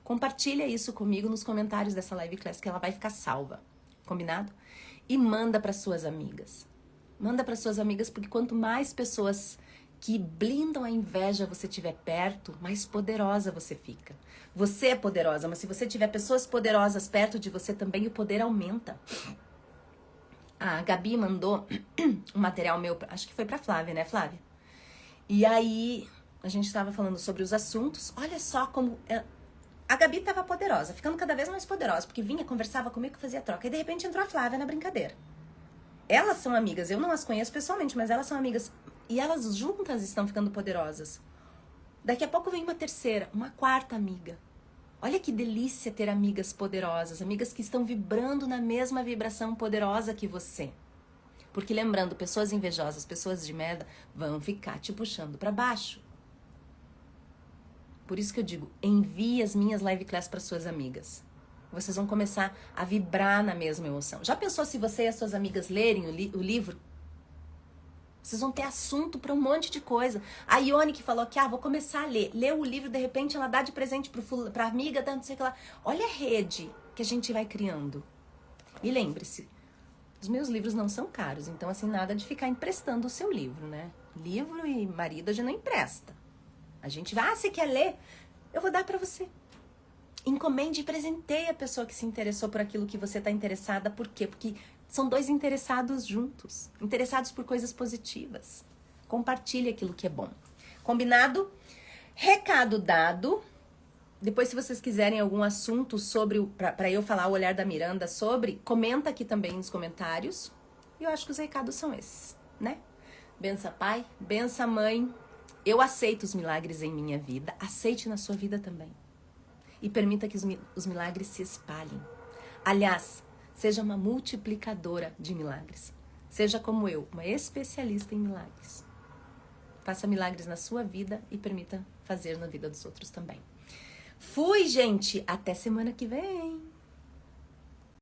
Compartilha isso comigo nos comentários dessa live class, que ela vai ficar salva, combinado? E manda para suas amigas. Manda para suas amigas, porque quanto mais pessoas que blindam a inveja você tiver perto, mais poderosa você fica. Você é poderosa, mas se você tiver pessoas poderosas perto de você também, o poder aumenta. A Gabi mandou um material meu, acho que foi pra Flávia, né, Flávia? E aí, a gente tava falando sobre os assuntos. Olha só como... A Gabi tava poderosa, ficando cada vez mais poderosa, porque vinha, conversava comigo, fazia troca. E de repente entrou a Flávia na brincadeira. Elas são amigas, eu não as conheço pessoalmente, mas elas são amigas. E elas juntas estão ficando poderosas. Daqui a pouco vem uma terceira, uma quarta amiga. Olha que delícia ter amigas poderosas, amigas que estão vibrando na mesma vibração poderosa que você. Porque lembrando, pessoas invejosas, pessoas de merda, vão ficar te puxando para baixo. Por isso que eu digo, envie as minhas live class para suas amigas. Vocês vão começar a vibrar na mesma emoção. Já pensou se você e as suas amigas lerem o livro? Vocês vão ter assunto para um monte de coisa. A Ione que falou que, vou começar a ler. Leu o livro, de repente ela dá de presente pra amiga, não sei o que lá. Olha a rede que a gente vai criando. E lembre-se, os meus livros não são caros, então assim, nada de ficar emprestando o seu livro, né? Livro e marido a gente não empresta. A gente vai, você quer ler? Eu vou dar para você. Encomende e presenteie a pessoa que se interessou por aquilo que você tá interessada. Por quê? Porque são dois interessados juntos. Interessados por coisas positivas. Compartilhe aquilo que é bom. Combinado? Recado dado. Depois, se vocês quiserem algum assunto sobre, para eu falar o olhar da Miranda sobre, comenta aqui também nos comentários. E eu acho que os recados são esses, né? Bença pai, bença mãe. Eu aceito os milagres em minha vida. Aceite na sua vida também. E permita que os milagres se espalhem. Aliás, seja uma multiplicadora de milagres. Seja como eu, uma especialista em milagres. Faça milagres na sua vida e permita fazer na vida dos outros também. Fui, gente! Até semana que vem!